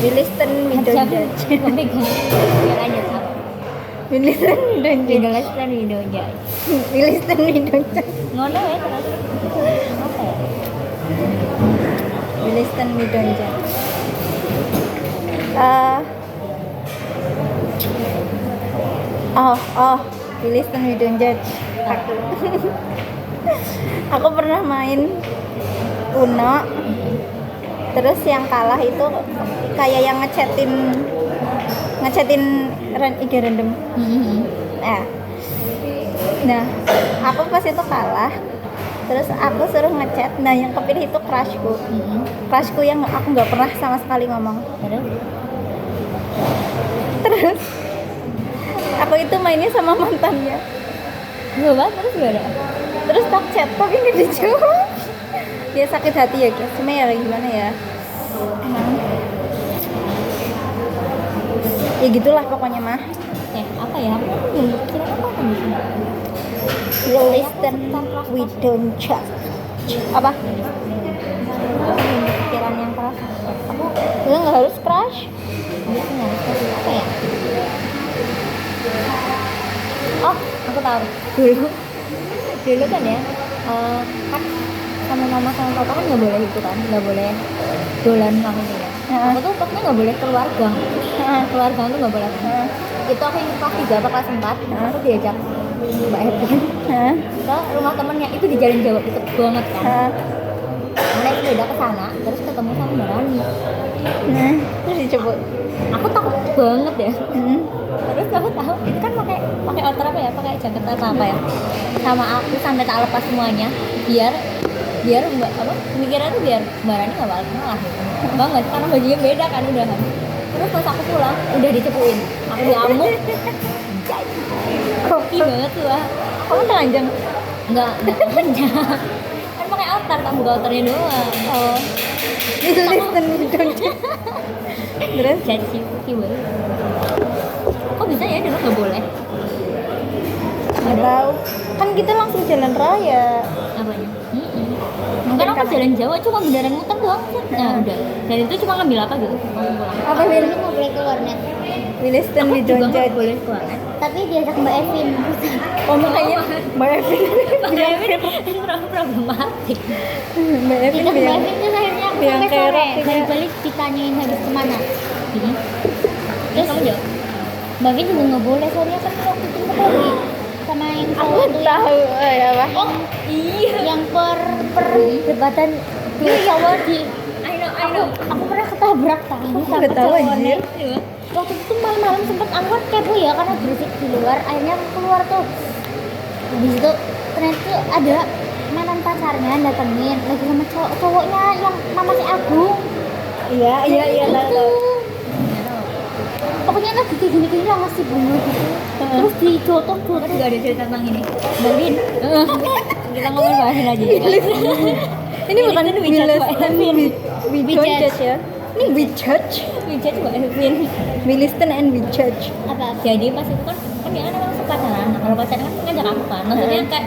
We listen, we don't judge. Memegang. Ya lanjut. We listen, we don't We judge. listen, we don't judge. We listen, we don't judge. Ngono ya terus. Apa ya? We listen, we don't judge. We listen, we don't judge. Aku pernah main Uno. Terus yang kalah itu kayak yang ngechatin IG random. Nah, aku pas itu kalah. Terus aku suruh ngechat. Nah, yang kepilih itu crushku yang aku nggak pernah sama sekali ngomong. Terus aku itu mainnya sama mantannya. Terus gimana? Terus tak chat tapi nggak dijawab. Dia sakit hati ya guys. Cuma ya gimana ya. Ya gitulah pokoknya mah. Apa ya? Aku belum kira apa di sini. We listen, we don't judge. Apa? Pikiran yang keras. Aku Nggak harus crush. biasanya apa ya? Oh, aku tahu. Dulu kan ya, kan sama mama sama papa kan nggak boleh itu kan, nggak boleh dolan gitu ya. Aku tuh pokoknya nggak boleh keluar gang. Keluar gang tuh nggak boleh. Itu aku yang kelas 3 atau kelas 4, aku diajak Mbak Evelyn ke rumah temennya, itu di Jalan Jawa, deket banget kan. Naik sepeda ke sana, terus ketemu sama Mbak Rani. Terus dijemput. Aku takut banget ya. Terus aku tahu itu kan pakai outer apa ya, pakai jaket apa ya, sama aku sampai tak lepas semuanya biar mbak apa mikirnya tuh biar Mbak Rani nggak bakal kalah gitu banget karena bajunya beda kan udahan. Terus pas aku pulang udah dicepuin, aku diamuk. Kopi banget tuh lah. Kamu telanjang? Nggak telanjang kan pakai outer, tak buka outernya doang. Oh. Itu listen, we don't judge. Terus Jadi sih banget. Kok bisa ya dulu nggak boleh? nggak tahu. Kan kita langsung jalan raya. Apanya? Mungkin aku jalan Jawa cuma beneran muter doang. Nah udah. Dan itu cuma ngambil apa gitu? Langsung pulang. Apa Win? Dulu nggak boleh keluar net, We listen, we Aku juga don't nggak judge. boleh keluar. tapi diajak Mbak Evin. Oh makanya Mbak Evin bilang Problematik. Mbak Evin Diajak Mbak bilang Evin terus akhirnya aku yang sampai kayak sore roti balik-balik ditanyain habis kemana. Terus kamu jawab? Mbak Evin juga nggak boleh soalnya kan waktu itu kita lagi sama yang aku cowok tuh yang, tahu ya apa. Iya. yang per debatan dua cowok di I know. aku pernah ketabrak tahu Aku sama nggak tahu, cowoknya. anjir. Waktu itu malam-malam sempet aku kan kepo ya karena berisik di luar, akhirnya aku keluar tuh. Di situ ternyata tuh ada mantan pacarnya datengin lagi sama cowoknya yang namanya Agung. Iya tahu. Pokoknya lagi kayak gini lah ngasih bunga gitu. Terus dijotoh Kan juga ada cerita tentang ini. Balin. Kita ngomong bahasin aja. Ini bukan we listen, we don't judge ya. Ini we judge. Wijat Mbak Evin. We listen and we judge. apa Jadi pas itu kan dia kan emang suka pacaran. Nah, kalau pacaran kan ngajak aku kan. Maksudnya kayak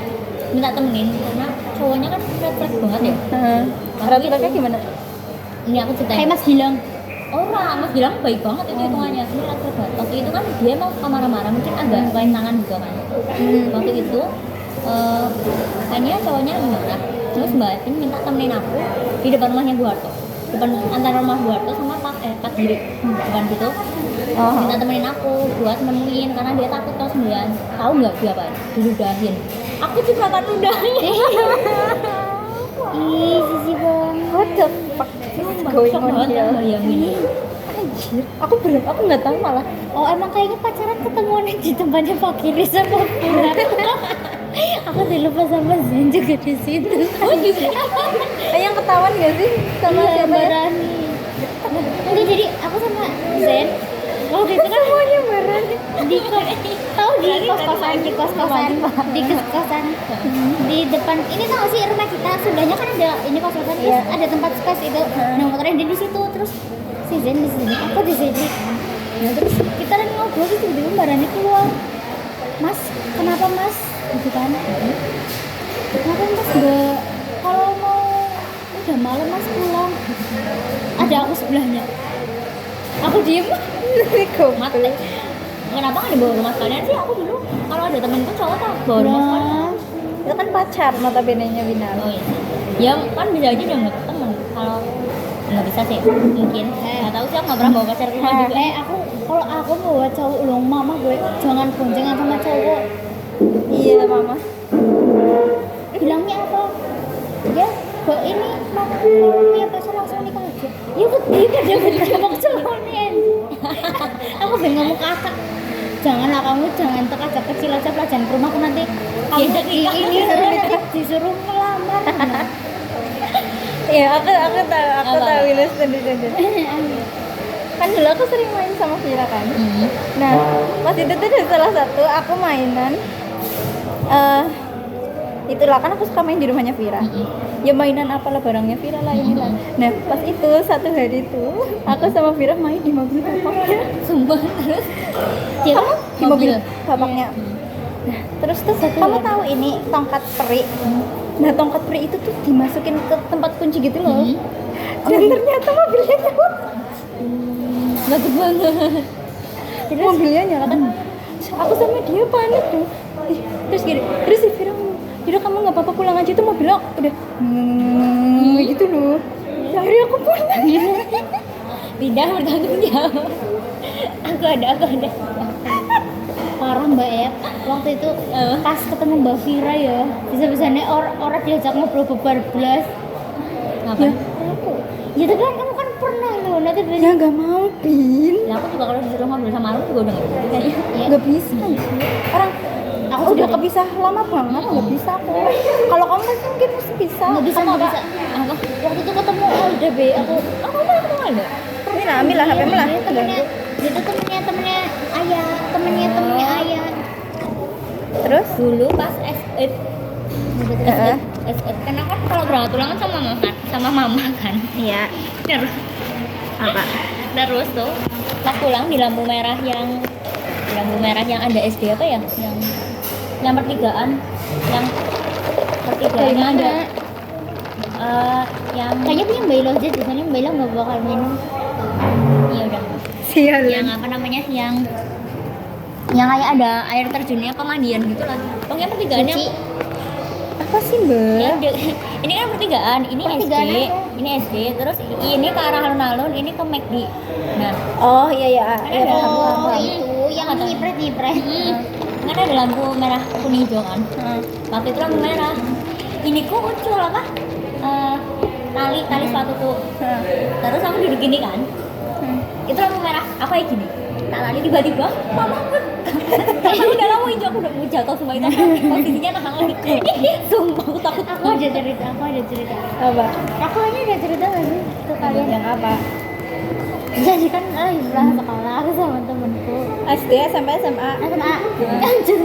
minta temenin karena cowoknya kan red flag banget ya. Rata-rata gimana? Ini aku ceritain. kayak Mas Gilang. Orang Mas bilang baik banget itu hitungannya. Ini red flag banget. Waktu itu kan dia emang suka marah-marah, mungkin agak lain tangan juga kan. Waktu itu kayaknya cowoknya marah. Terus Mbak Evin minta temenin aku di depan rumahnya Bu Harto. Depan antara rumah Bu Harto sama Pak Giri. Depan gitu. Minta temenin aku buat nemuin karena dia takut kalau 9. Tahu nggak dia apa? Diludahin. Aku cipratan ludahin. Ih, sisi banget. What the fuck is going on here? Bayangin. Anjir, aku nggak tahu malah. Oh emang kayaknya pacaran ketemuan di tempatnya Pak Kiri sama Bulat. Aku udah lupa sama Zen juga di situ. Oh juga. Yang ketahuan nggak sih sama Iya, siapa Mbak ya? Rani. Enggak, jadi aku sama Zen waktu itu kan Semuanya Rani. di tahu di kos-kosan di depan ini tau gak sih rumah kita sebelahnya kan ada ini kos-kosan terus ada tempat space itu. Nah motornya dia di situ terus si Zen di sini aku di sini. Nah terus kita lagi ngobrol terus tiba-tiba Mbak Rani keluar. Mas, kenapa Mas? Gitu kan. Kenapa Mas nggak kalau mau udah malam Mas pulang? Ada aku sebelahnya. Aku diem. Mati. Kenapa nggak dibawa rumah sekalian sih? Aku dulu kalau ada temenku cowok tak bawa rumah sekalian. Itu kan pacar notabene-nya Winal. Oh iya sih. Ya kan bisa aja dia nggak temen. Kalau nggak bisa sih, mungkin. Nggak tahu sih, aku nggak pernah bawa pacar ke rumah juga. Aku kalau aku bawa cowok ulung mama gue jangan boncengan sama cowok. Iya mama. Bilangnya apa? Ya, kok ini mama kalau punya pacar langsung nikah aja. Ya betul dia bener maksudnya. Aku pengen ngomong kakak. Janganlah kamu jangan aja kecil aja pelajaran ke rumahku nanti kamu ini nanti disuruh melamar. Iya aku tahu Winal sendiri. Kan dulu aku sering main sama Vira kan. Nah pas itu tuh ada salah satu aku mainan itulah kan aku suka main di rumahnya Vira. Ya mainan apalah barangnya Vira lah inilah. Nah pas itu satu hari itu aku sama Vira main di mobil bapaknya. Sumpah. Terus Kamu di mobil Mobil. bapaknya. Nah terus tuh kamu tahu ini tongkat peri. Nah tongkat peri itu tuh dimasukin ke tempat kunci gitu loh. Dan ternyata mobilnya nyala. bagus banget. Terus mobilnya nyala kan. Aku sama dia panik tuh. Terus gini, terus si Vira ngomong, "Yaudah kamu nggak apa-apa pulang aja." Tuh mobilnya udah gitu loh. Akhirnya aku pulang. Tidak bertanggung jawab. Aku ada. Parah Mbak ya. Waktu itu pas ketemu Mbak Vira ya, bisa-bisanya orang diajak ngobrol bebar-belas. Ngapain? Aku. Ya tapi kan kamu kan pernah loh, nanti Ya nggak mau Bin. Nah, aku juga kalau disuruh ngobrol sama lu juga udah nggak bisa kayaknya. Nggak bisa. Orang aku udah kepisah lama banget nggak bisa aku. Kalau kamu mungkin masih bisa. nggak bisa. Apa? Waktu itu ketemu Alda B, aku Kamu ketemu ada? Ini lah, ambil lah HP-mu lah. dia temennya ayah, temennya ayah. Terus? Dulu pas S8 karena kan kalau berangkat ulangan sama mama kan. Iya. Terus Apa? terus tuh pas pulang di lampu merah yang ada SD apa ya, yang pertigaan yang ada yang Kayaknya punya Mbak Ilo aja, soalnya Mbak Ilo nggak bakal minum. iya udah Sial. yang apa namanya yang kayak ada air terjunnya pemandian gitu lah. Pokoknya pertigaannya Suci. Apa sih Mbak? ya, ini kan pertigaan, ini Pertigaan SD, apa? ini SD, terus ini ke arah alun-alun, ini ke McD. Nah, Oh iya ya. Ya Ada. paham Oh paham. itu yang Apa tuh? nyipret. kan ada lampu merah kuning hijau kan. Waktu itu lampu merah. Ini kok muncul apa? Tali sepatuku. Terus aku duduk gini kan. Itu lampu merah. Apa ya gini? Tak lari tiba-tiba, mama aku udah lama hijau, aku udah mau jatuh semua itu. Posisinya nahan lagi. Sumpah aku takut. Aku ada cerita. Apa? Aku aja ada cerita nggak sih ke kalian? Yang apa? Jadi kan pernah sekolah aku sama temenku. SD, SMP, SMA. SMA. Anjir.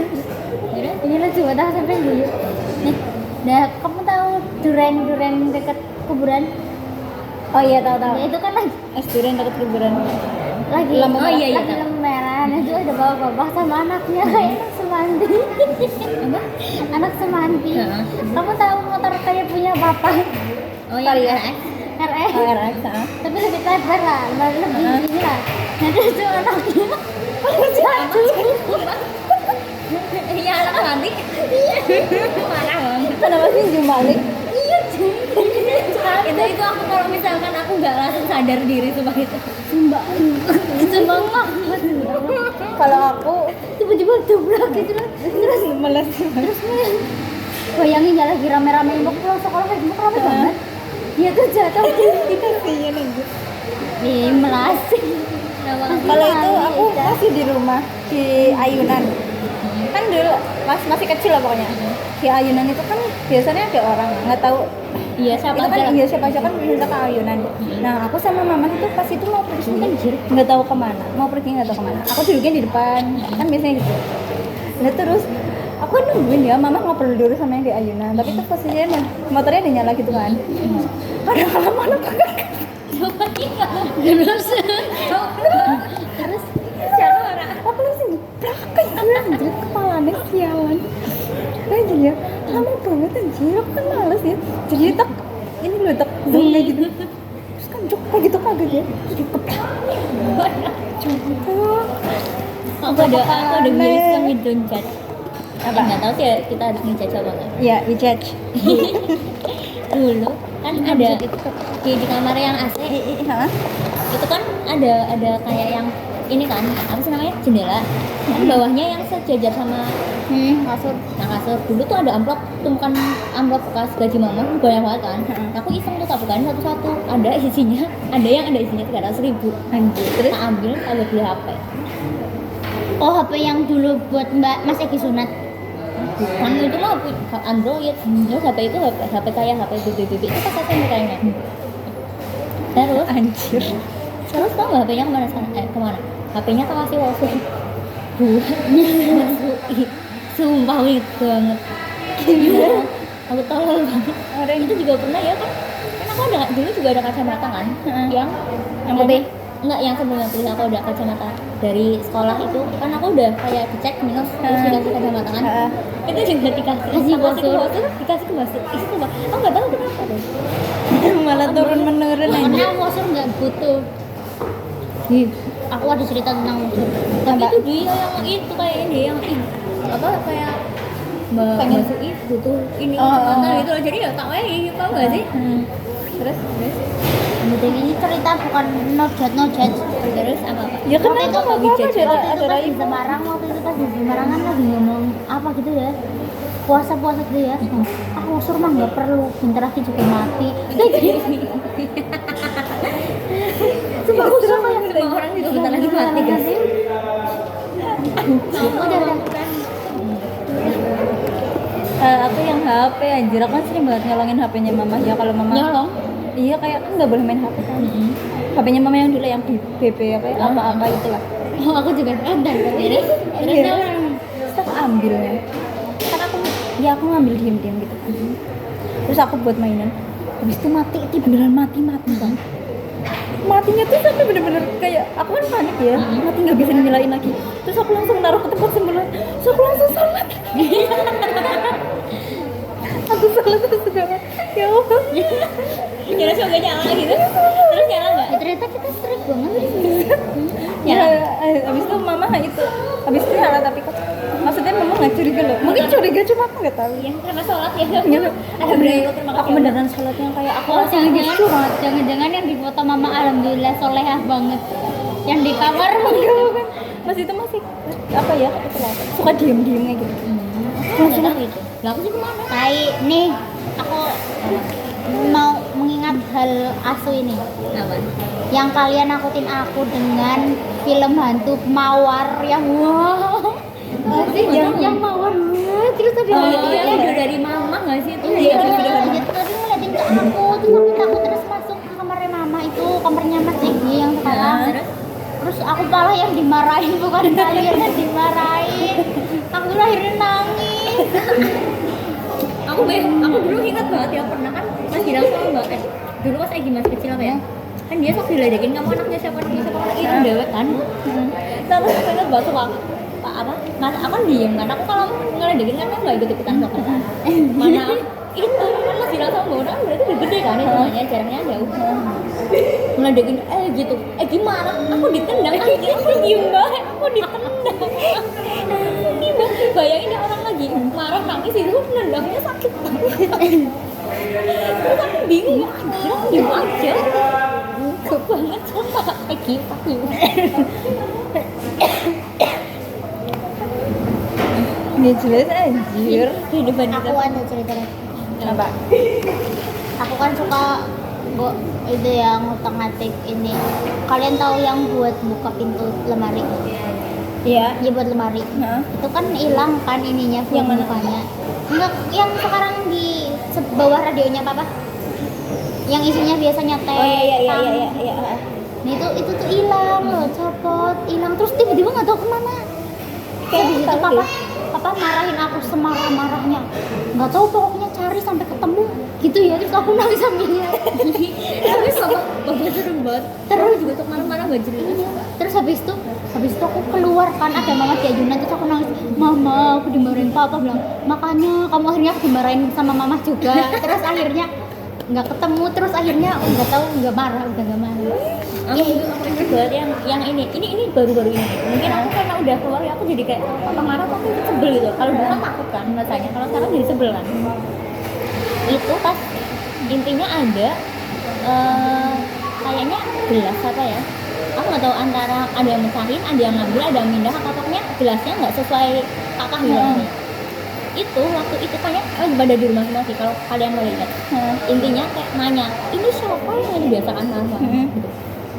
Ini lucu banget sampai dulu. Nih, dah kamu tahu duren dekat kuburan? Oh iya tahu. Ya, itu kan lagi Durian dekat kuburan. lampu Oh, iya, lagi lampu merah. Nah, itu ada bapak-bapak sama anaknya kayak anak semanti. Anak semanti. Heeh. Kamu tahu motor kayak punya papa? Oh iya, Kali ya. RS. RS. Oh, RX, Tapi lebih lebar lah, lebih ini lah. Nah, terus itu anaknya jatuh. Iya, anak nanti. Marah banget. Kenapa sih Jumalik? Iya, Itu aku kalau misalkan aku nggak langsung sadar diri sumpah itu. Sumbang mah. Kalau aku Tiba-tiba dobrak gitu lah. Terus meles. bayangin ya lagi rame-rame mau pulang sekolah kayak gitu rame banget. Dia tuh jatuh. Kita sih nunggu. Ih, melasih. Kalau itu aku masih di rumah di Ayunan. Kan dulu masih kecil lah pokoknya. Di Ayunan itu kan biasanya ada orang nggak tahu. Iya, siapa Itu kan aja. iya siapa aja kan bisa ke Ayunan. Nah aku sama mama itu pas itu mau pergi nggak tahu kemana. Mau pergi nggak tahu kemana. Aku duduknya di depan kan biasanya gitu. Nah terus aku kan nungguin ya mama ngobrol dulu sama yang di Ayunan. Tapi tuh posisinya motornya udah nyala gitu kan. Ada malam-malam Terus Siapa orang? aku langsung belakang gue anjir kepalanya sialan anjir ya lama banget anjir aku kan males ya jadi tak ini loh tak zoom kayak gitu terus kan jok kayak gitu kaget ya terus dikeplak aku ada miris yang hidden chat. Apa? Nggak tahu sih ya, kita harus ngejudge apa nggak. Ya, we judge. Dulu kan ada di kamar yang AC Hah? itu kan ada kayak yang ini kan apa sih namanya jendela kan bawahnya yang sejajar sama Kasur. kasur dulu tuh ada amplop tumpukan amplop bekas gaji mama banyak banget kan. Aku iseng tuh tak bukain satu-satu, ada isinya 300.000. Anjir. Terus Tak ambil tak beli HP. Oh, HP yang dulu buat Mbak Mas Egi sunat. Kan itu mah Android, terus HP itu HP saya HP BBB itu pas SMP kayaknya. Terus anjir. terus tau nggak HP-nya kemana sekarang? Kemana? HP-nya tak kasih wallpaper buat masukin. Sumpah weird banget. Aku tolol banget. Orang Itu juga pernah ya kan? Kan aku ada dulu juga ada kacamata kan? Yang putih. Enggak, yang sebelumnya putih aku ada kacamata dari sekolah itu kan aku udah kayak dicek minus terus dikasih kacamata kan? Itu juga dikasih brosur, dikasih ke brosur. Itu apa? Aku nggak tahu kenapa deh. malah turun menurun aja. Karena Mosur nggak butuh. Aku ada cerita tentang Mosur. Tapi itu dia yang itu kayak ini yang apa kayak masuk itu tuh ini kacamata gitu loh. Jadi ya tak wae, tau nggak sih? Terus Kemudian ini cerita bukan no judge. Terus apa? ya kan Waktu itu itu apa waktu itu ada pas di Semarang, waktu itu pas di Semarang kan lagi ngomong apa gitu ya, puasa gitu ya. Ah, Mosur mah nggak perlu, bentar lagi juga mati. Sumpah aku suka ya. Semua orang juga bentar lagi mati guys. Udah. aku yang HP anjir, aku kan sering banget nyolongin HP-nya mama ya kalau mama Nyolong? iya kayak kan nggak boleh main HP kan. HP-nya mama yang dulu yang BP apa ya, apa itulah. Oh, aku juga ada. Terus Iya. Terus aku ambil ya. Kan aku ngambil diam-diam gitu kan. Terus aku buat mainan. Habis itu mati, itu beneran mati kan. Matinya tuh sampai bener-bener kayak aku kan panik ya, mati nggak bisa nyalain lagi. Terus aku langsung naruh ke tempat sembulan. Terus aku langsung salat. aku salat terus udah. Ya Allah. Kira semoga nyala gitu. Terus nyala nggak? Ya, ternyata kita strict banget. Ya, habis itu mama itu, habis itu nyala tapi kok maksudnya mama nggak curiga loh. Mungkin curiga cuma aku nggak tahu. Ya karena sholat ya. Ya, Ada berapa terima aku kasih. beneran sholatnya kayak aku Oh, jangan-jangan yang di foto mama alhamdulillah solehah banget. Yang di kamar masih itu masih apa ya? Suka diem-diem kayak gitu. Langsung gitu. Lah aku sih kemana? Tai nih, aku mau mengingat hal asu ini. Apa? Yang kalian nakutin aku dengan film hantu Mawar yang wow. Yang Mawar banget. Terus tadi Video dari mama nggak sih itu? Iya, Video dari dia tadi ngeliatin ke aku, terus aku takut terus masuk ke kamarnya mama itu, kamarnya Mas Egi yang sekarang. Terus aku malah yang dimarahin, bukan kalian yang dimarahin. Aku akhirnya nangis. aku dulu ingat banget ya pernah kan Mas bilang sama Mbak dulu pas Egi masih kecil apa ya? Kan dia sok diledekin kamu anaknya siapa itu dewek kan? Terus aku ingat banget tuh Pak apa? Mas aku kan diem kan aku kalau ngeledekin kan aku nggak ikut ikutan sok kan? Mana itu kan Mas bilang sama Mbak Una berarti udah gede kan itu namanya jaraknya jauh. Ngeledekin gitu gimana? Aku ditendang aku diem banget aku ditendang. Ini banget bayangin ya orang lagi marah nangis itu nendangnya sakit banget. Terus aku bingung ya aku diem aja. Gue banget sama Egi aku. Nggak jelas anjir. Kehidupan Aku kita. ada cerita. Apa? Aku kan suka itu yang ngutak-ngatik ini. Kalian tahu yang buat buka pintu lemari? Iya. Iya, buat lemari. Itu kan hilang kan ininya, Yang mana? bukanya. Enggak, yang sekarang di bawah radionya Papa. Yang isinya biasanya teh. Oh iya. tang. Nah itu tuh hilang loh, copot, hilang terus tiba-tiba nggak tahu kemana. Kayak di situ tahu papa marahin aku semarah-marahnya. Nggak tahu pokoknya cari sampai ketemu gitu ya, terus aku nangis sambilnya. Tapi bapak seru banget. Terus juga tuh malam-malam gak cerita. Terus habis itu aku keluar kan ada mama di ayunan, terus aku nangis, mama aku dimarahin papa, bilang makanya kamu akhirnya aku dimarahin sama mama juga. Terus akhirnya nggak ketemu, terus akhirnya nggak tahu, nggak marah, udah nggak marah. Aku ingat banget yang ini baru-baru ini. Mungkin aku karena udah keluar ya aku jadi kayak apa marah tapi sebel gitu. Kalau dulu kan takut kan rasanya, kalau sekarang jadi sebel kan. Itu pas intinya ada kayaknya gelas apa ya, aku nggak tahu antara ada yang mecahin, ada yang ngambil, ada yang mindah, atau pokoknya gelasnya nggak sesuai kakak gitu. Itu waktu itu kayak pada di rumah semua sih kalau kalian boleh lihat. Intinya kayak nanya ini siapa yang biasakan nama gitu.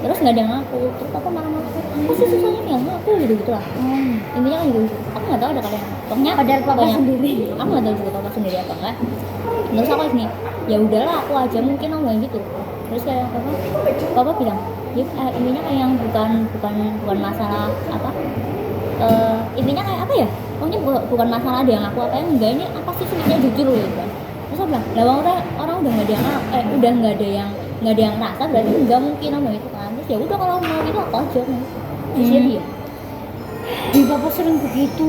Terus nggak ada yang ngaku, terus aku marah-marah apa sih susahnya nih yang ngaku gitu lah. Intinya kan gitu, aku nggak tahu ada kalian pokoknya Padahal papa sendiri. aku nggak tahu juga papa sendiri apa enggak. Terus aku gini, ya udahlah aku aja mungkin ngomong gitu. Terus kayak papa bilang ya intinya kayak yang bukan masalah apa, intinya kayak apa ya, pokoknya bukan masalah ada yang aku apa yang enggak, ini apa sih sebenarnya jujur gitu kan. Terus aku bilang lah orang udah nggak ada yang udah nggak ada yang rasa berarti nggak mungkin ngomong itu kan. Terus ya udah kalau mau itu aku aja nih. Terus dia Bapak sering begitu.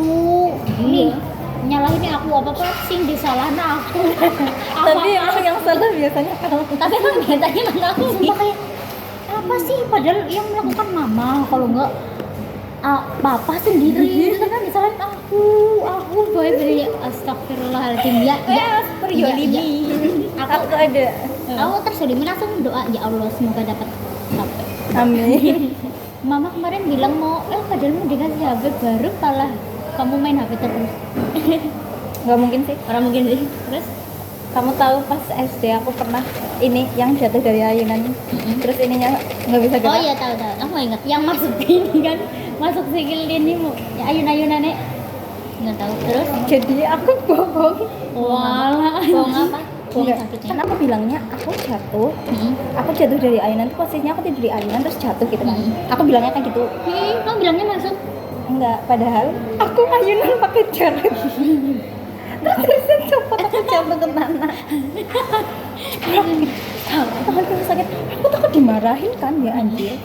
Nih, nyalahin aku apa sing disalahin aku. Tapi emang yang salah biasanya kamu. tapi emang biasanya mana aku sih. Sumpah kayak apa sih, padahal yang melakukan mama, kalau enggak papa sendiri. Itu kan disalahin aku bener-bener astagfirullahaladzim ya. Periolimi. Aku ada. Aku terselimin langsung doa, ya Allah semoga dapat sampai. Amin. Mama kemarin bilang mau padahal mau dikasih HP baru, malah kamu main HP terus. Nggak mungkin sih. Orang mungkin sih. Terus Kamu tahu pas SD aku pernah ini yang jatuh dari ayunan, terus ininya nggak bisa gerak. Oh iya tahu. Aku nggak ingat. Yang masuk ini kan, masuk sikil ini ya, ayun-ayunannya nggak tahu. Terus Jadi aku bohong. walah. bohong apa? Bohong Enggak, sakitnya. kan aku bilangnya aku jatuh dari ayunan tuh posisinya aku tidur di ayunan terus jatuh gitu kan. Aku bilangnya kan gitu. Kamu bilangnya masuk. Enggak, padahal aku ayunan pakai jarum. Terus copot aku jatuh ke tanah. Tanganku sakit. Aku takut dimarahin kan ya anjir.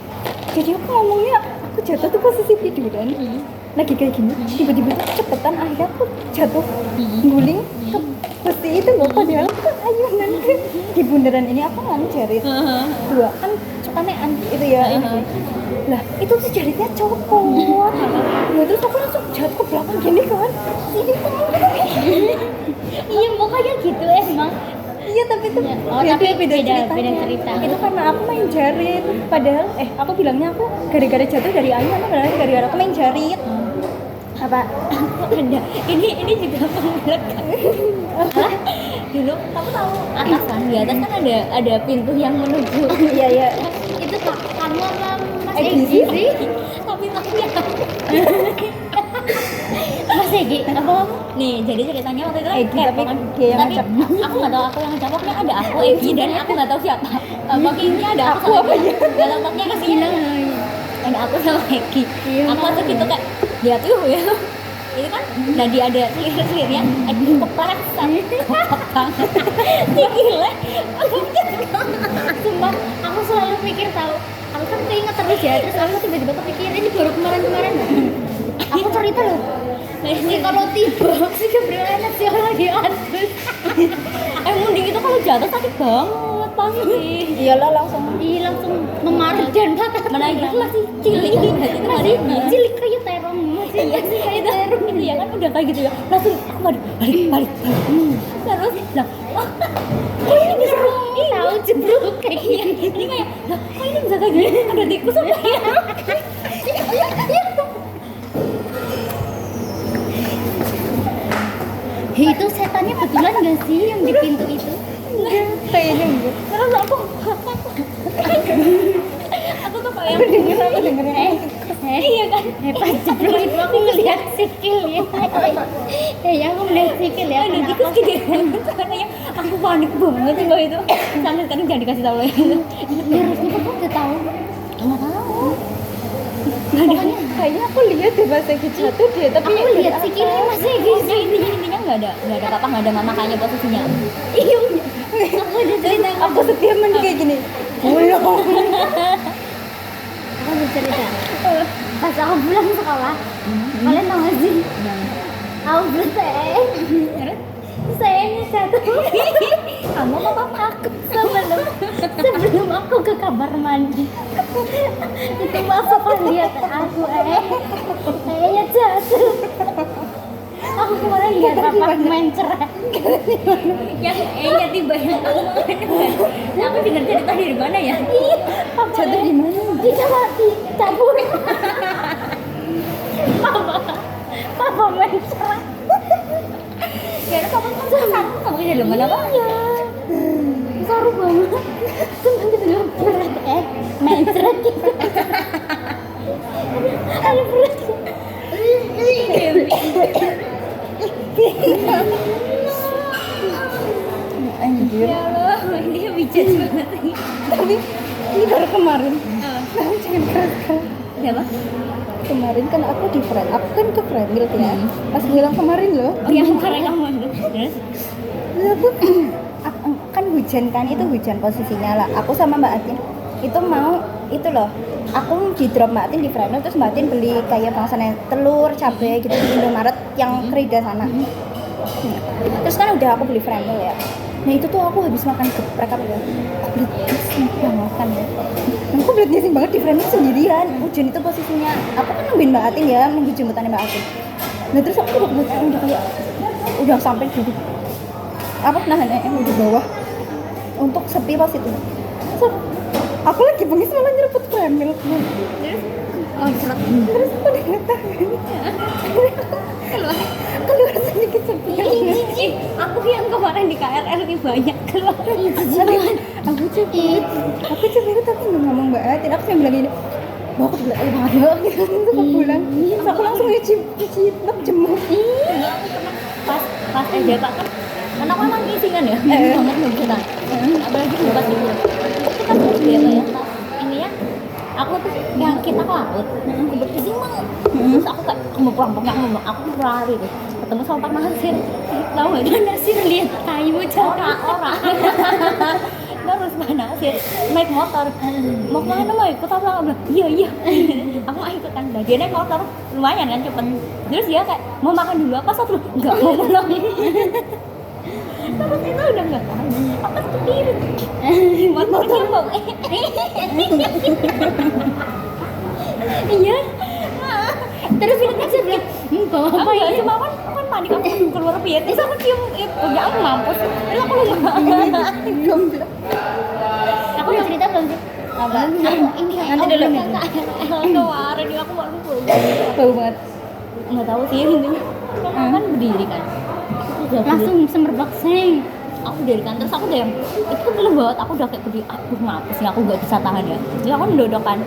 Jadi aku ngomongnya aku jatuh tuh posisi tiduran. Lagi kayak gini, tiba-tiba cepetan akhirnya aku jatuh guling ke besi itu loh, padahal kan ayunan di bundaran ini aku ngancerit dua kan sukanean itu ya ini. Lah itu tuh jaritnya copot. Nah terus aku langsung jatuh ke belakang gini kan, sini Iya mukanya gitu emang. iya tapi itu Oh, tapi beda ceritanya. cerita. Itu karena aku main jarit, padahal aku bilangnya aku gara-gara jatuh dari ayunan, padahal gara-gara aku main jarit. Apa? Ada. Ini juga penggerak kan. Dulu kamu tahu atas kan, di atas kan ada pintu yang menuju. Iya. Itu kamu sama Mas Egi Egi sih? Tapi ya. Mas Egi apa kamu? Nih, jadi ceritanya waktu itu Egi, tapi dia yang tapi ngajak. aku nggak tahu aku yang ngajak, pokoknya ada aku Egi dan aku nggak tahu siapa. Pokoknya ini ada aku Aku sama apa Egi. Nggak tahu pokoknya isinya ada aku sama Egi. Aku waktu itu kayak dia tuh ya. Itu kan tadi ada selir-selirnya, Egi kepleset, kepot banget. Sikilnya, Sumpah, aku selalu pikir tahu. Aku kan keinget terus ya, terus aku tiba-tiba kepikiran ini baru kemarin. Aku cerita loh. Ini kalau tiba, sih keberanian sih lagi atus. mending itu kalau jatuh sakit banget pasti. Iyalah langsung. Iya langsung memarat dan patah. Mana itu masih cilik berarti itu Masih masih cilik kayak terong, masih kayak terong. Iya kan udah kayak gitu ya, langsung aku balik terus lah kok ini bisa Tahu jebruk kayak gini. ini kayak lah kok ini bisa kayak gini, ada tikus apa ya. Itu setannya betulan gak sih yang di pintu itu? Kayaknya enggak. Terus aku tuh kayak Aku dengerin. iya kan Pas jebruk itu aku ngeliat sikil ya. Ya aku ngeliat sikil ya. ada tikus gitu karena ya aku panik banget sih mbak itu, sampai sekarang jangan dikasih tahu lagi. Ya harusnya kamu udah tahu. Nggak tahu. Kayaknya aku lihat deh Mas Egi jatuh deh, tapi Aku lihat sikilnya masih Pokoknya intinya nggak ada papa, nggak ada mama kayaknya posisinya. Iya. Aku udah cerita. aku setiap mandi kayak gini. Belum. Aku udah cerita. Pas aku pulang sekolah, kalian tahu gak sih? Aku bersein. Sayangnya jatuh. Kamu apa takut Sebelum aku ke kamar mandi. Itu masa kan lihat aku kayaknya jatuh. Aku kemarin lihat apa main cerah. Yang nya tiba yang aku dengar cerita dari mana ya? Iya, jatuh di mana? Tidak mati, cabur. Papa main cerah. Ya kamu kamu ini dalam mana Pak? Iya. Seru banget. Cuma tiba-tiba berat main cerah gitu. Ada berat. Anjir. Ya Allah, ini bijak banget ini. Tapi ini baru kemarin. Kamu jangan keras-keras. Kenapa? Kemarin kan aku di friend, aku kan ke friend gitu ya. Pas bilang kemarin loh. Oh yang kemarin kamu terus Aku kan hujan kan, itu hujan posisinya lah. Aku sama Mbak Atin itu mau itu loh. Aku di drop Mbak Atin di friend, terus Mbak Atin beli kayak bangsa telur, cabai gitu di Indomaret yang Krida sana. Terus kan udah aku beli friend ya. Nah itu tuh aku habis makan geprek apa ya? Aku beli banget kan ya. Aku berat nyesing banget di friend sendirian. Hujan itu posisinya. Aku kan nungguin Mbak Atin ya, nunggu jemputannya Mbak Atin. Nah terus aku udah kayak udah sampai duduk apa nahannya di bawah untuk sepi pas itu. So, aku lagi bengis malah nyeruput kremil. Terus aku datang keluar sedikit sepi. aku yang kemarin di KRL ini banyak keluar. Aku coba tapi nggak ngomong Mbak Atin. Aku yang bilang gini, wah aku bilang banget gitu. Terus aku pulang. Terus aku langsung nyuci jemur. pas aja Pak kan aku emang ngisi kan ya banget nggak bisa tahan apalagi pas itu kan terus dia kayak ini ya aku tuh yang kita ke laut kebetulan mah terus aku kayak mau pulang aku lari tuh ketemu sama Pak Nasir tahu nggak Pak Nasir lihat kayu orang terus Pak Nasir naik motor mau kemana mau ikut apa nggak bilang iya aku mau ikut kan dia naik motor lumayan kan cepet terus dia kayak mau makan dulu apa satu nggak mau pulang terus itu udah nggak tahan apa sendiri motornya bau iya Terus filmnya sih bilang, bawa apa ya? cuma kan panik aku keluar piet terus aku cium ya aku mampus terus aku lupa Aku mau cerita belum sih? Apa? Ini Nanti dulu nih. kemarin dia aku malu Bau banget. nggak tahu sih intinya kan berdiri kan langsung semerbak seng. aku berdiri kan terus aku udah yang itu tuh belum banget aku udah kayak berdiri aduh mampus nih aku nggak bisa tahan ya jadi aku mendodok kan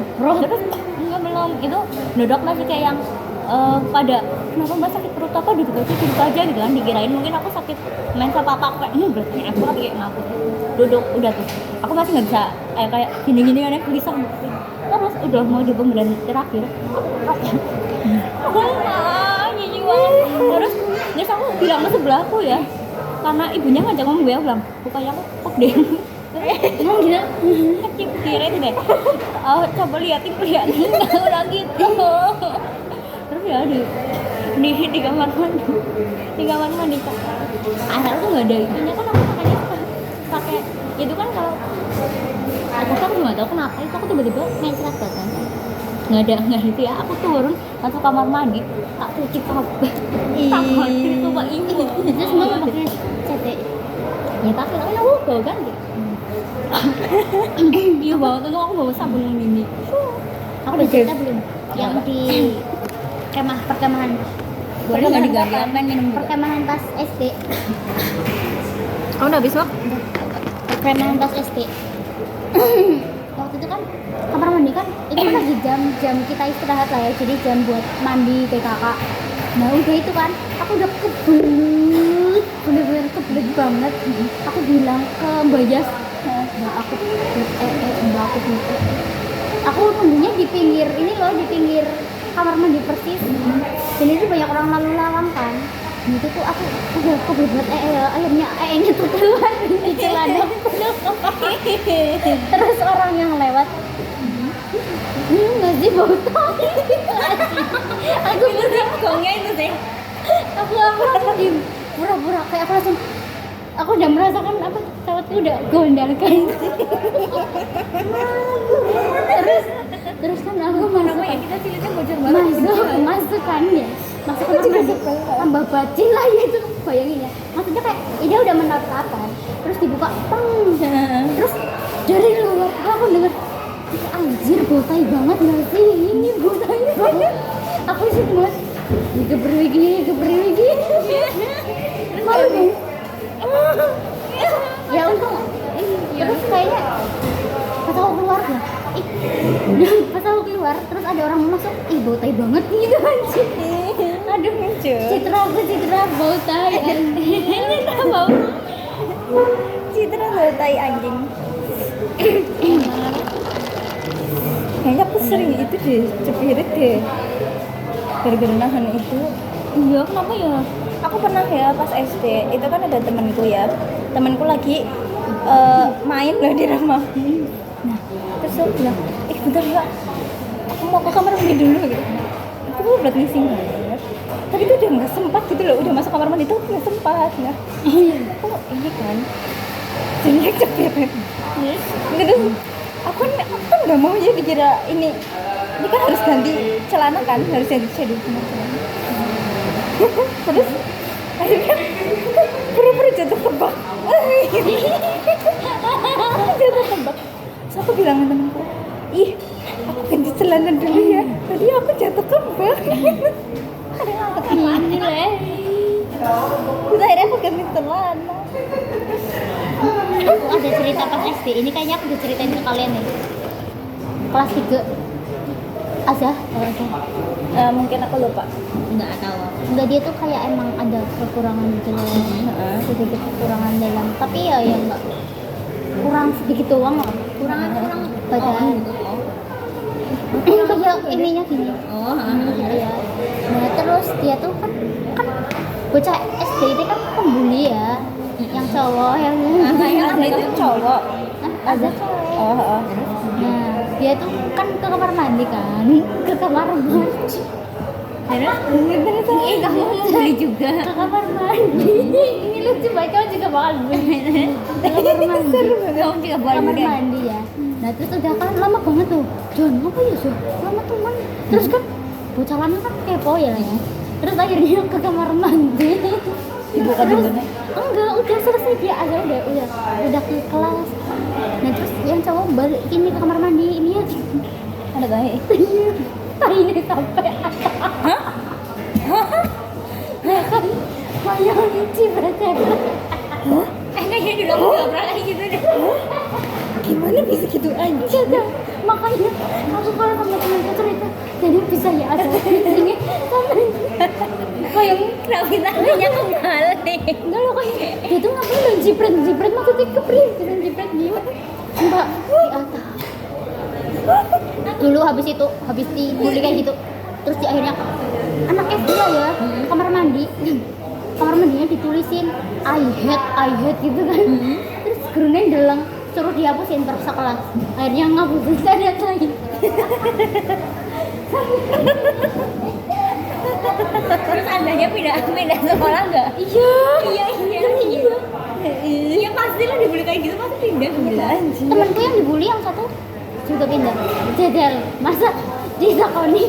terus enggak belum itu mendodok masih kayak yang pada kenapa mbak sakit perut apa duduk aja gitu kan dikirain mungkin aku sakit main sama papa aku kayak berarti aku lagi kayak mampus duduk udah tuh aku masih nggak bisa kayak gini kan bisa terus udah mau di pembelian terakhir nyanyi banget terus aku bilang ke sebelahku ya karena ibunya ngajak ngomong gue bilang bukannya aku kok deh Emang gitu? kecil kira itu deh coba liatin udah gitu terus ya di kamar mandi asal tuh nggak ada itunya kan aku makanya pakai itu kan kalau aku nggak tahu kenapa itu aku tiba-tiba mencret kan nggak ada itu ya aku turun masuk kamar mandi tak cuci kabeh tak mandi itu pak ibu Terus mama pakai CT. ya tapi aku bawa ganti iya bawa tuh aku bawa sabun mini Aku udah cerita belum? Yang di perkemahan. Boleh nggak diganti? Pengen minum juga. Perkemahan pas SD. Kamu udah habis, Mak? Perkemahan pas SD. Waktu itu kan kamar mandi kan itu kan lagi jam kita istirahat lah ya, jadi jam buat mandi PKK. Nah udah itu kan aku udah kebelet, bener-bener kebelet banget. Aku bilang ke Mbak Jas, Mbak aku Mbak aku aku nunggunya di pinggir ini loh, di pinggir kamar mandi persis. Dan itu banyak orang lalu lalang kan. Gitu tuh aku udah kebelet akhirnya tuh keluar di celana. Terus orang yang lewat nggak sih bau tai. Aku gongnya itu sih aku langsung di pura-pura kayak aku langsung aku udah merasakan apa sawatku udah gondal kan. terus kan aku masuk ya kita cilitnya bocor banget. masuk kan ya masuk ke kamar mandi tambah bacin lah ya itu bayangin ya maksudnya kayak dia udah menat kapan terus dibuka peng terus dari luar aku denger anjir botai banget nggak sih ini botai banget aku sih mas geber lagi malu ya untung terus kayaknya pas aku keluar ya pas aku keluar terus ada orang masuk botai banget gitu anjir aduh citra botai Citra botai anjing. Kayaknya aku sering itu deh cepirit deh gara-gara nahan itu. iya kenapa ya Aku pernah ya pas SD itu kan ada temanku lagi main lah di rumah. Nah terus aku bilang bentar ya aku mau ke kamar mandi dulu gitu. Aku mau buat ngising banget tapi itu udah nggak sempat gitu loh, udah masuk kamar mandi itu nggak sempat. Nah aku ini kan jadi cepirit terus aku kan nggak mau ya dikira ini kan harus ganti celana kan, harus ganti celana terus akhirnya pura-pura jatuh ke bak. Jatuh ke bak. Terus aku bilang ke temanku, ih aku ganti celana dulu ya, tadi aku jatuh ke bak. ini leh Terus akhirnya aku ganti celana. aku ada cerita pas SD ini kayaknya aku udah ceritain ke kalian nih kelas 3 Azah Mungkin aku lupa. nggak tahu nggak dia tuh kayak emang ada kekurangan gitu loh sedikit kekurangan dalam tapi ya yang nggak kurang sedikit doang lah kurang badan kayak ininya gini ya nah terus dia tuh kan bocah SD itu kan pembuli ya yang cowok yang itu cowok. ada cowok Oh. nah dia tuh kan ke kamar mandi ke kamar mandi Kamu mau beli juga. ke kamar mandi ini lucu banget kamu juga bakal beli ke kamar mandi Kamu juga boleh kamar beli. mandi ya nah terus udah kan lama banget tuh John apa ya John lama tuh man terus kan bocah lama kan kepo ya lah ya terus akhirnya ke kamar mandi Dibuka dulu nih. enggak udah selesai dia aja udah ke kelas nah terus yang cowok balik ini ke kamar mandi ini ya Ada baik. ini sampai atas kan bayangin cipret-cipret kayaknya dulu aku gak pernah kayak gitu deh Gimana bisa gitu aja? Gak, makanya aku kalau sama temanku cerita jadi bisa ya ada ini sampai bayangin Kenapa kita nanya kembali? enggak loh kayak dia tuh ngapain main jipret maksudnya jipret gimana mbak di atas dulu habis dibully kayak gitu terus di akhirnya anak SD ya kamar mandinya ditulisin I hate gitu kan terus gurunya deleng suruh dihapusin per sekelas akhirnya ngapusin saya lagi Terus andanya pindah sekolah nggak? Iya pasti lah dibully kayak gitu pasti pindah. temanku yang dibully yang satu juga pindah jadel masa disakoni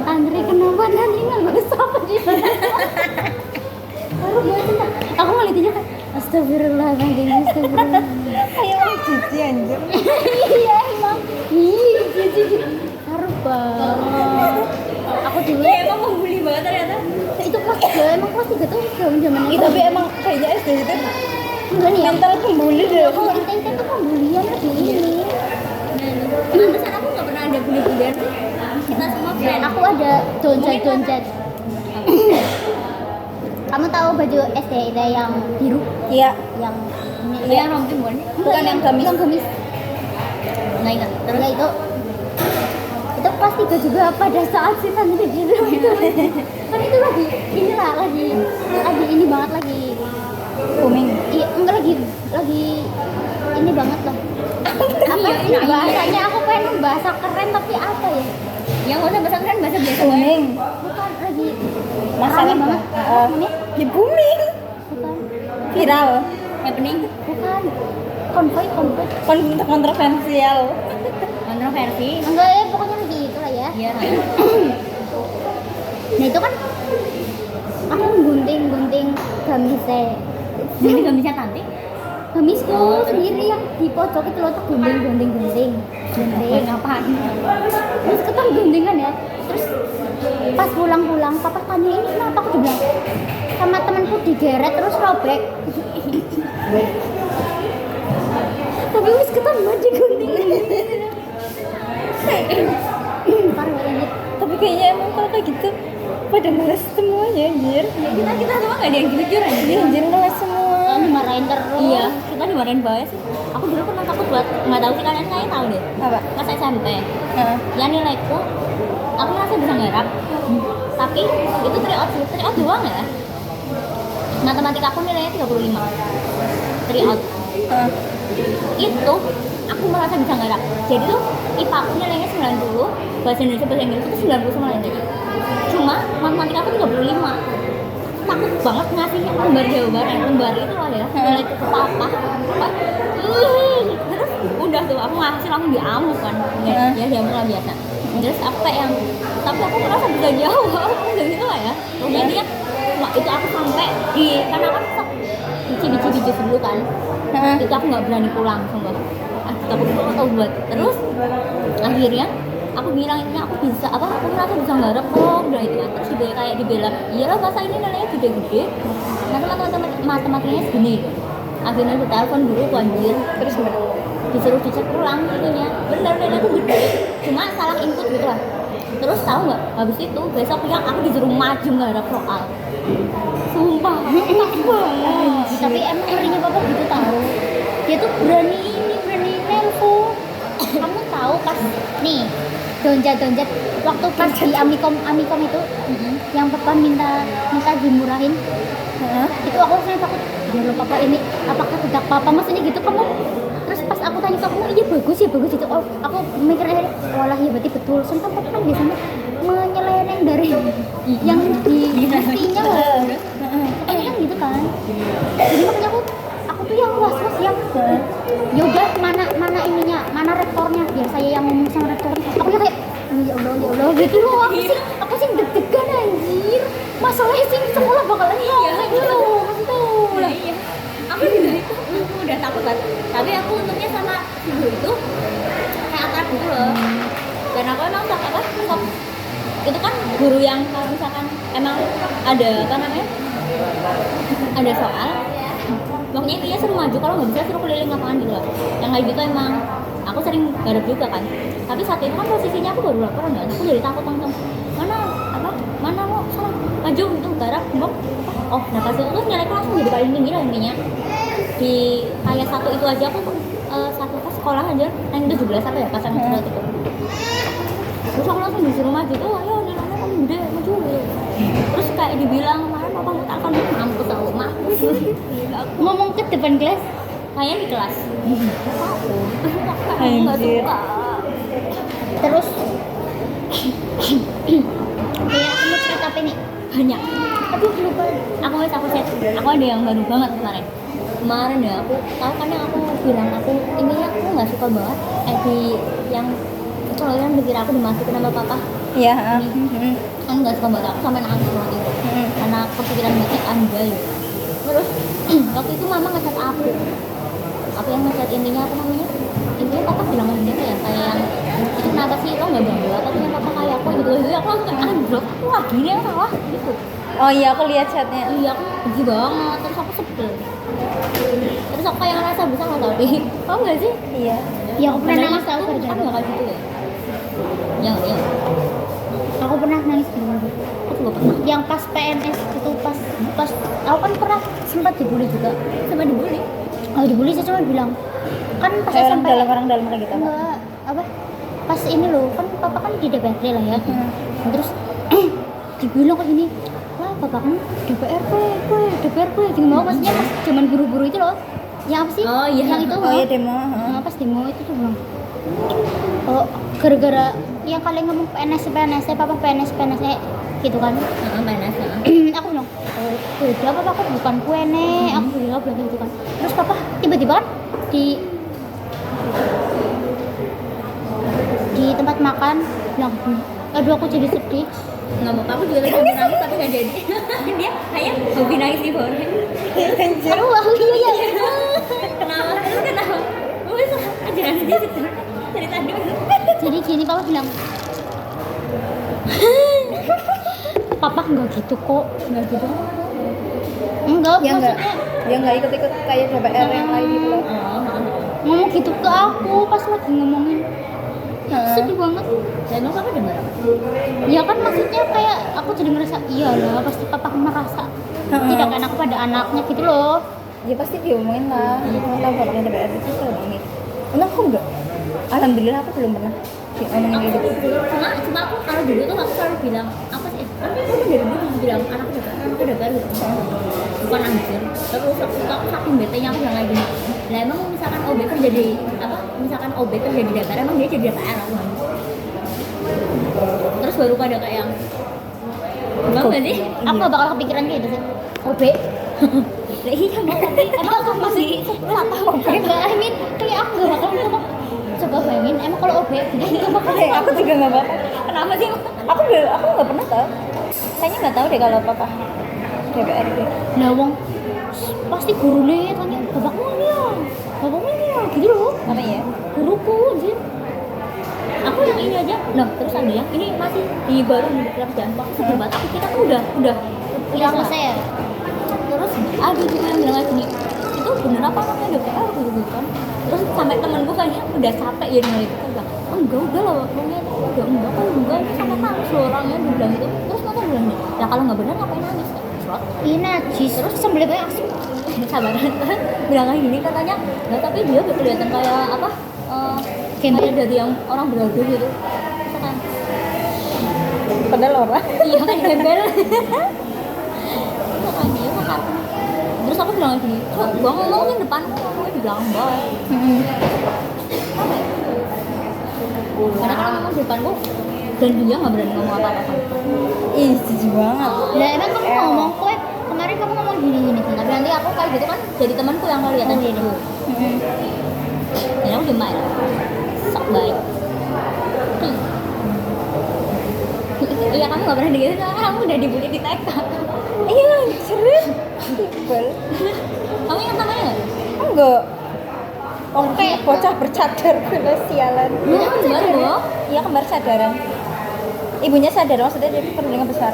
Andri kenapa nanti nggak usah apa gimana aku ngeliatnya kan astagfirullahaladzim Kayak mau cici anjir. iya emang cici harum banget aku dulu Emang membuli banget ternyata. itu kelas 3 emang kelas 3 tuh zaman Tapi emang kayaknya SD itu enggak nih mental pembuli deh. kalau kita tuh pembulian lebih ini Pantesan aku nggak pernah ada bully-bullyan sih. Kita semua friend. aku ada doncat kamu tahu baju SD itu yang biru Iya. yang Itu yang rompi bukan? Bukan yang gamis. yang gamis Nggak ingat. terus itu kelas 3 juga pada saat si Tante biru itu kan itu lagi ini banget lagi Booming. iya enggak lagi ini banget lah apa sih bahasanya aku pengen bahasa keren tapi apa ya Yang nggak usah bahasa keren, bahasa biasa banget. Booming. bukan lagi Masalah rame banget ya booming. bukan Viral. happening bukan konvoy kontroversial. Kontroversi. enggak ya pokoknya lagi itu lah ya. Iya. Nah itu kan aku gunting gamisnya Jadi nggak bisa cantik. gamisku sendiri yang di pojok itu loh, tak gunting Ngapain? terus ketemu guntingan ya, terus pas pulang papa tanya ini kenapa, aku bilang sama temanku digeret terus robek. Tapi wis ketemu digunting. Parah banget. Tapi kayaknya emang kalau kayak gitu pada ngeles semuanya anjir. Kita semua nggak ada yang jujur aja. Iya anjir ngeles semua. Dimarahin terus. Iya, kita dimarahin banget sih. Aku dulu pernah takut buat, nggak tahu sih kalian kayaknya tahu deh. Apa? Pas SMP, Heeh. ya nilaiku, aku merasa bisa nggarap. Tapi itu tryout doang ya. Matematika aku nilainya 35. Tryout. Heeh. Itu aku merasa bisa nggarap. Jadi tuh IPA aku nilainya 90, bahasa Inggris itu 90 semua nilainya. Cuma matematika aku 35. Takut banget ngasih lembar jawaban, lembar itu lah ya, nilai itu ke papa. Terus udah tuh aku ngasih langsung diamuk kan, ya diamuk lah biasa. Terus aku kayak yang, tapi aku merasa bisa jawab, gitu lah ya. Pokoknya dia, itu aku sampai di, karena kan bici dulu kan, itu aku nggak berani pulang, sumpah. Takut banget tau buat. Terus akhirnya aku bilang ini aku bisa apa, aku merasa bisa nggarap kok, udah itu kan. Terus dibela kayak dibela, iyalah masa ini nilainya gede-gede, nanti matematikanya segini. Akhirnya ditelepon guru aku anjir, Terus gimana? disuruh dicek ulang ininya, bener nilainya tuh gede, cuma salah input gitu lah. Terus tahu nggak, habis itu besoknya aku disuruh maju nggarap soal, sumpah takut banget. Tapi emang ngerinya papa gitu tahu. Dia tuh berani nelpon. Kamu tahu pas nih donjat waktu pas di Amikom itu yang papa minta dimurahin. Itu aku langsung takut. Ya lo papa ini apakah tidak papa mas ini gitu kamu. Terus pas aku tanya ke kamu, iya bagus itu. Oh, aku mikirnya walah ya berarti betul. Soalnya papa kan biasanya menyeleweng dari yang di pastinya loh. Pokoknya kan gitu kan. Jadi makanya aku tuh yang was-was yang yaudah mana ininya, mana rektornya, biar saya yang ngomong sama rektornya. Aku ya kayak ya Allah gitu loh. Aku sih deg-degan anjir. Masalahnya sih sekolah bakalan gitu loh. Betul. Iya, aku juga itu udah takut kan. Tapi aku untungnya sama ibu itu kayak akrab gitu loh. Dan aku emang sok apa sok itu kan guru yang kalau misalkan emang ada apa namanya, ada soal, pokoknya intinya suruh maju, kalau nggak bisa suruh keliling lapangan gitu loh. Yang kayak gitu emang aku sering garap juga kan. Tapi saat itu kan posisinya aku baru laporan kan, aku jadi takut langsung mana mau sana maju itu garap mau. Oh, nah pas itu nilaiku langsung jadi paling tinggi lah intinya. Di kayak satu itu aja aku satu pas sekolah aja yang 17 apa ya pas yang surat itu. Terus aku langsung disuruh maju tuh, ayo nilainya kamu gede maju. Terus kayak dibilang kemarin papa mau takkan mampus aku mampus. Ngomong ke depan kelas. Kayaknya di kelas. Aku nggak Anjir. suka. Terus kayak kamu cerita apa nih? Banyak. Aduh lupa. Aku set. Aku ada yang baru banget kemarin ya, aku tahu kan yang aku bilang aku ini aku nggak suka banget di yang kecolongan dikira aku dimasukin sama papa. Iya, Kan nggak suka banget, aku sampai nangis waktu itu karena kepikiran banget anjay. Terus waktu itu mama ngechat aku yang ngechat intinya apa namanya, intinya papa bilang sama dia kayak yang itu kenapa sih lo nggak bangga apa punya papa kayak aku gitu. Aku langsung kayak anjlok, aku lagi nih yang salah gitu. Oh iya, aku lihat chatnya. Iya, aku benci banget, terus aku sebel. Terus aku kayak ngerasa bisa nggak tapi tau nggak sih? Iya. Ya aku pernah nangis tahu kan gara-gara. nggak kayak gitu ya. Yang Aku pernah nangis dulu. aku juga pernah Yang pas PNS itu pas aku kan pernah sempat dibully juga. sama dibully. Oh dibully saya cuma bilang kan pas Kayak SMP orang dalam gitu. enggak apa pas ini loh kan papa kan di DPRD lah ya. Terus dibilang kayak gini, wah papa kan DPRD jadi mau maksudnya pas zaman buru-buru itu loh. Yang apa sih? Oh, iya. Yang itu Oh iya demo. Nah, pas demo itu tuh bilang oh gara-gara yang kalian ngomong PNS papa PNS gitu kan. panas. Aku bilang beda papa, aku bukan kue nek, aku bilang gitu kan. Terus papa tiba-tiba kan di tempat makan bilang, aduh aku jadi sedih. Nggak mau, aku juga lagi mau nangis tapi nggak jadi. Dia kayak hobi nangis di bawah. Aduh aku iya Kenapa? Itu kenapa? Bisa ajaran di situ. Dari tadi. jadi gini papa bilang papa nggak gitu kok, nggak gitu enggak Ya enggak, maksudnya dia enggak ikut-ikut kayak DPR yang lain gitu loh. ngomong gitu ke aku pas lagi ngomongin. Sedih banget. Dan emang kamu dengar apa? Ya kan maksudnya kayak aku jadi ngerasa iyalah pasti papa merasa tidak enak pada anaknya gitu loh. Ya pasti diomongin lah. Kamu tahu bapaknya DPR itu ngomongin. Untung aku enggak. Alhamdulillah aku belum pernah diomongin kayak gitu. Cuma aku kalau dulu tuh aku selalu bilang apa sih? Aku dari dulu bilang anakku udah baru bukan anjir. Terus aku saking betenya aku bilang kayak gini. Lah emang misalkan OB kerja di apa? Misalkan OB kerja di DPR emang dia jadi DPR aku. Terus baru pada kayak yang enggak nggak sih? Aku gak bakal kepikiran gitu sih. OB. Lah iya mau tapi emang aku masih Apa OB? Enggak, I mean kayak aku gak bakal ngomong. Coba bayangin, emang kalau OB gak bakal Aku juga enggak bakal. kenapa sih? Aku enggak pernah tahu. Kayaknya enggak tahu deh kalau papa DPR gitu. Nah wong pasti guru nih tanya bapakmu ini ya gitu loh. Apa ya? Guruku anjir. Aku yang ini aja, nah terus ada yang ini masih di baru di kerjaan waktu sedebat aku kira tuh udah Udah selesai ya. terus ada juga yang bilang kayak gini itu bener apa namanya DPR gitu kan terus sampai temenku kayaknya udah capek ya dengar itu kan bilang enggak lah waktunya udah enggak kan enggak itu sama nangis loh orangnya dia bilang gitu terus maka bilang nih ya kalau nggak bener ngapain nangis kan slot Ini najis. Terus sembelih banyak asli. sabar bilang kayak gini katanya nggak tapi dia kelihatan kayak apa kayak dari yang orang beradu gitu misalkan Padahal orang. iya kan gembel makan dia makan terus aku bilang gini kok gua ngomongin depan gue dibilang baik karena kalau ngomong di depan gua dan dia nggak berani ngomong apa-apa Ih, setuju banget. Lah emang kamu ngomong kue kemarin kamu ngomong gini tapi nanti aku kayak gitu kan jadi temanku yang kelihatan gitu dan aku cuma sok baik iya kamu nggak pernah digituin kamu udah dibully di TK Iya, serius. Tibel. kamu ingat namanya nggak? Enggak. Oke, bocah bercadar gila sialan. Iya benar loh. Iya, kembar cadaran. Ibunya sadar, maksudnya dia pedulingnya besar.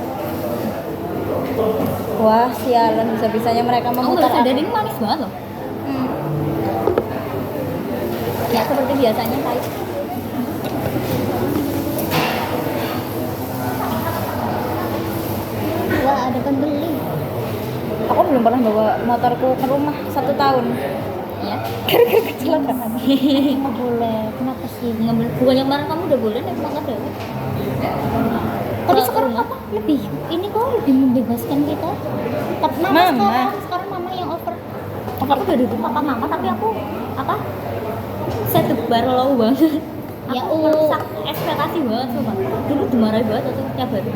Wah, sialan bisa-bisanya mereka Kamu memutar baru sadar ini manis banget loh. Ya seperti biasanya pahit. wah ada pembeli. Aku belum pernah bawa motorku ke rumah 1 tahun. Ya. Gara-gara kecelakaan. Nggak boleh, kenapa sih? Ngambil bukannya kemarin kamu udah boleh naik motor deh. Tapi sekarang apa lebih ini kok lebih membebaskan kita. Tapi Mama. sekarang mama yang over. Aku udah duduk papa mama tapi aku apa? Saya tebar low banget. Ya, Aku merusak ekspektasi banget coba. Dulu dimarahin banget atau tiap hari.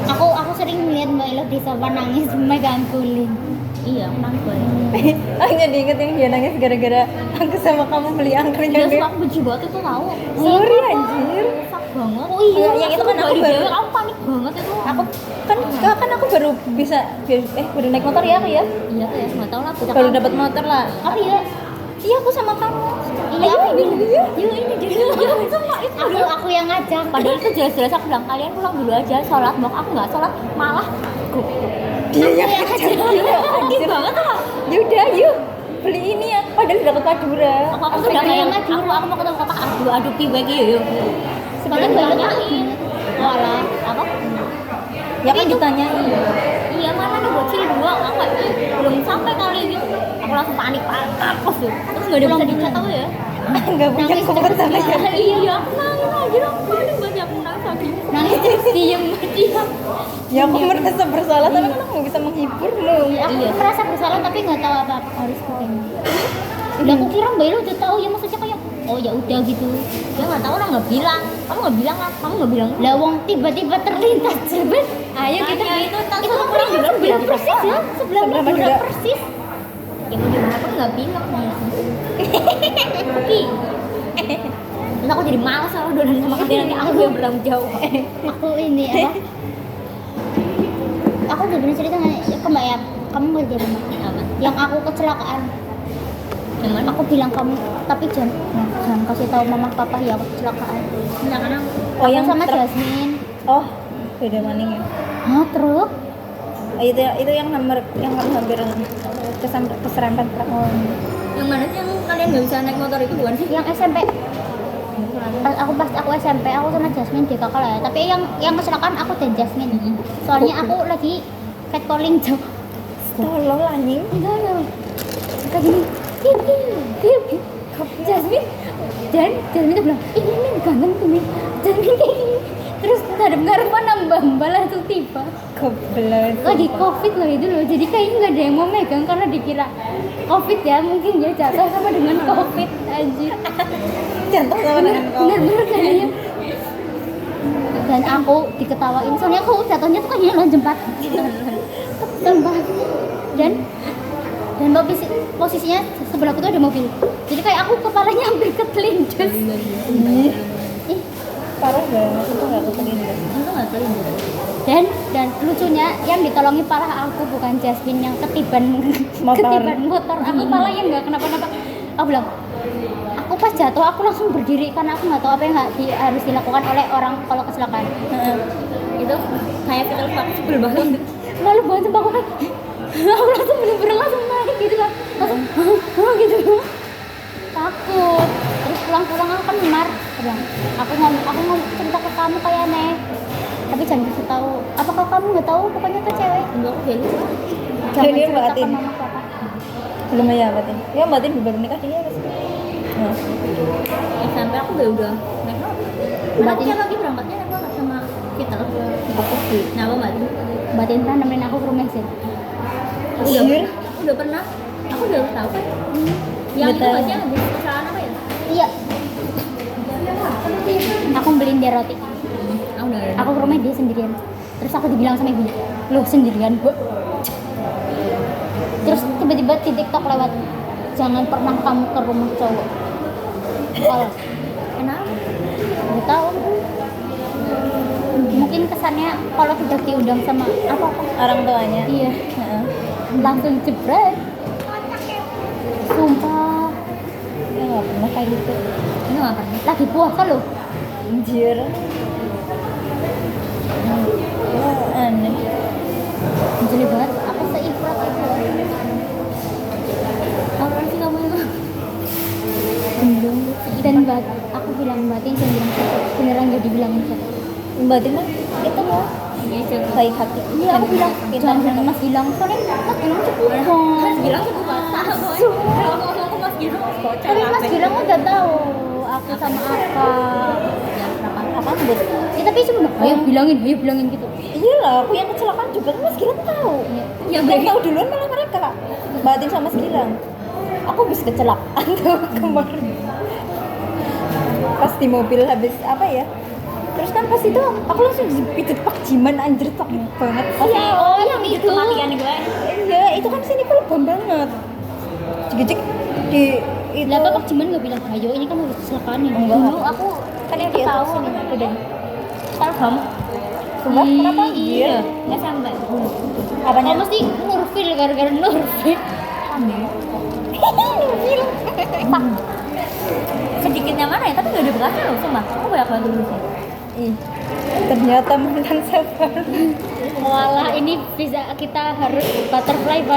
Aku sering melihat Mbak Elo di sofa nangis megang guling. Iya, aku nangis banget. Aku jadi inget yang dia nangis gara-gara aku sama kamu beli angkringan Iya, deh. sumpah aku benci banget itu tahu. Sorry anjir. Rusak banget. Oh iya, yang itu kan aku baru aku panik banget itu. aku aku baru bisa baru naik motor ya aku ya. Iya kayak nggak tahu lah. Baru dapat motor lah. Apa ya? Iya aku sama kamu. Iya, ini dia. Iya ini dia. Aku yang ngajak. Padahal itu jelas-jelas aku bilang kalian pulang dulu aja sholat. Mau aku nggak sholat malah Dia yang ngajak. Anjir banget lah. Ya udah yuk beli ini ya. Padahal udah ke Madura. Aku sudah kayak aku mau ketemu papa adu piwek yuk. Sebenarnya Mbak Elo tanyain. Walah apa? Ya kan ditanyain. Iya mana nih bocil dua aku belum sampai kali gitu. Aku langsung panik terus nggak ada bisa dicat aku ya. Enggak punya kekuatan lagi. Iya aku nangis aja aku panik banget aku nangis lagi. Nangis terus diem. Ya aku merasa bersalah tapi kan aku nggak bisa menghibur loh. Aku merasa bersalah tapi nggak tahu apa harus begini. Udah aku kira Mbak Elo udah tahu ya maksudnya kayak oh ya udah gitu. Dia nggak tahu, orang nggak bilang. Kamu nggak bilang kan? Kamu nggak bilang. Lah wong tiba-tiba terlintas jebet. Ayo kita Makanya itu ntar itu suruh nomornya pulang juga sebelah di persis sekolah. ya, sebelah Sebelah Madura Madura. persis. Ya mau gimana pun nggak bilang. Tapi terus aku jadi malas kalau dolan sama kalian, nanti aku yang bertanggung jawab. Aku ini apa? Aku udah pernah cerita nggak ke Mbak ya? Kamu nggak jadi Mbak? Apa? Yang aku kecelakaan. Yang mana? Aku bilang kamu, tapi jangan kasih tahu mama papa ya aku kecelakaan. Enggak kan aku. Oh, Aku yang sama truk. Jasmine. Oh, beda maning ya. Hah, truk? Itu yang kamu hampir keserempet truk. Yang mana sih yang kalian nggak bisa naik motor itu bukan sih? Yang SMP. Pas aku SMP aku sama Jasmine di kakak lah ya. Tapi yang kecelakaan aku dan Jasmine. Soalnya aku lagi catcalling jauh. Tolol anjing. Enggak loh. Kayak gini. Piu. Jasmine tuh bilang, ini ganteng tuh nih. Jasmine kayak gini. Terus ngarep-ngarepan nambah langsung tiba. Goblok. Lagi covid loh itu loh. Jadi kayaknya nggak ada yang mau megang karena dikira covid ya, mungkin dia jatuh sama dengan covid anjir. Jatuh sama dengan kau. Bener-bener kayaknya. Dan aku diketawain soalnya aku jatuhnya tuh kayaknya lonjempat. Sumpah. Dan posisinya sebelahku tuh ada mobil. Jadi kayak aku kepalanya hampir ketelindus. Ih, Parah banget itu nggak ketelindus. Itu nggak tahu. dan lucunya yang ditolongi malah aku, bukan Jasmine yang ketiban motor. Aku malah yang nggak kenapa-napa. Aku bilang, aku pas jatuh aku langsung berdiri karena aku nggak tahu apa yang harus dilakukan oleh orang kalau kecelakaan. Itu kayak kita lupa, aku sebel banget. Lalu buat sumpah aku kayak aku langsung bener-bener langsung naik gitu lah, langsung gitu takut. Terus pulang aku kan memar, bilang aku ngomong cerita ke kamu kayak aneh, tapi jangan kasih tahu. Apakah kamu nggak tahu? Pokoknya tuh cewek. Enggak, aku jadi Jangan Jadi cerita Mbak ke Atin. mama papa. Belum ya batin. Ya batin baru nikah dia apa sih? Nah, SMP aku udah naik motor. Mbak Aku Tin. lagi berangkatnya naik motor sama kita. aku sih. Kenapa Mbak Tin? Mbak Tinta nemenin aku ke rumah sih. Anjir. Udah pernah. Aku udah tahu kan. Yang itu Betul. aja habis kesalahan apa ya? Iya. Aku beliin dia roti. Aku udah. Aku ke rumah dia sendirian. Terus aku dibilang sama ibunya, loh sendirian bu. Terus tiba-tiba di TikTok lewat, jangan pernah kamu ke rumah cowok. Kalau Kenapa? nggak tahu. Mungkin kesannya kalau tidak diundang sama apa? Orang tuanya. Iya. Heeh. Langsung jebret. Sumpah. Ya nggak pernah kayak gitu. Ini nggak pernah. Lagi puasa loh. Anjir. Ya, aneh. Jelek banget. Aku seifrat itu. Orang sih kamu itu. Gendong. Dan aku bilang batin jangan bilang gitu. Beneran gak dibilangin siapa. Mbak Tina itu loh Iya, jangan. baik hati. Iya aku bilang jangan bilang Mas Gilang. Soalnya Mas Gilang cukup. Mas bilang aku patah. Kalau ngomong ke Mas Gilang bocor. Tapi Mas Gilang udah tahu aku sama apa. Ya, kenapa? Apa Mbak? Ya tapi cuma ayo bilangin gitu. Iya lah, aku yang kecelakaan juga kan Mas Gilang tahu. Ya, Yang tahu duluan malah mereka. Mbak Tin sama Mas Gilang. Aku habis kecelakaan tuh kemarin. Pas di mobil habis apa ya? Terus kan pas itu aku langsung dipijit Pak Jiman, anjir sakit banget. Iya, oh yang itu itu. kematian gue. Iya, itu kan sini lebam banget. Jik di itu. Lah Pak Jiman nggak bilang ayo ini kan harus kecelakaan ya. Enggak. Dulu aku Kan yang itu di atas tahu sini udah. kalau kamu Sumpah, kenapa? Iya. Nggak sampai. Apanya? Kamu mesti Nurfil gara-gara Nurfil. Nurfil. Sedikitnya mana ya, tapi nggak ada bekasnya loh, sumpah. Aku banyak banget dulu sih. Ih, ternyata mantan sabar. Walah ini bisa kita harus butterfly. Apa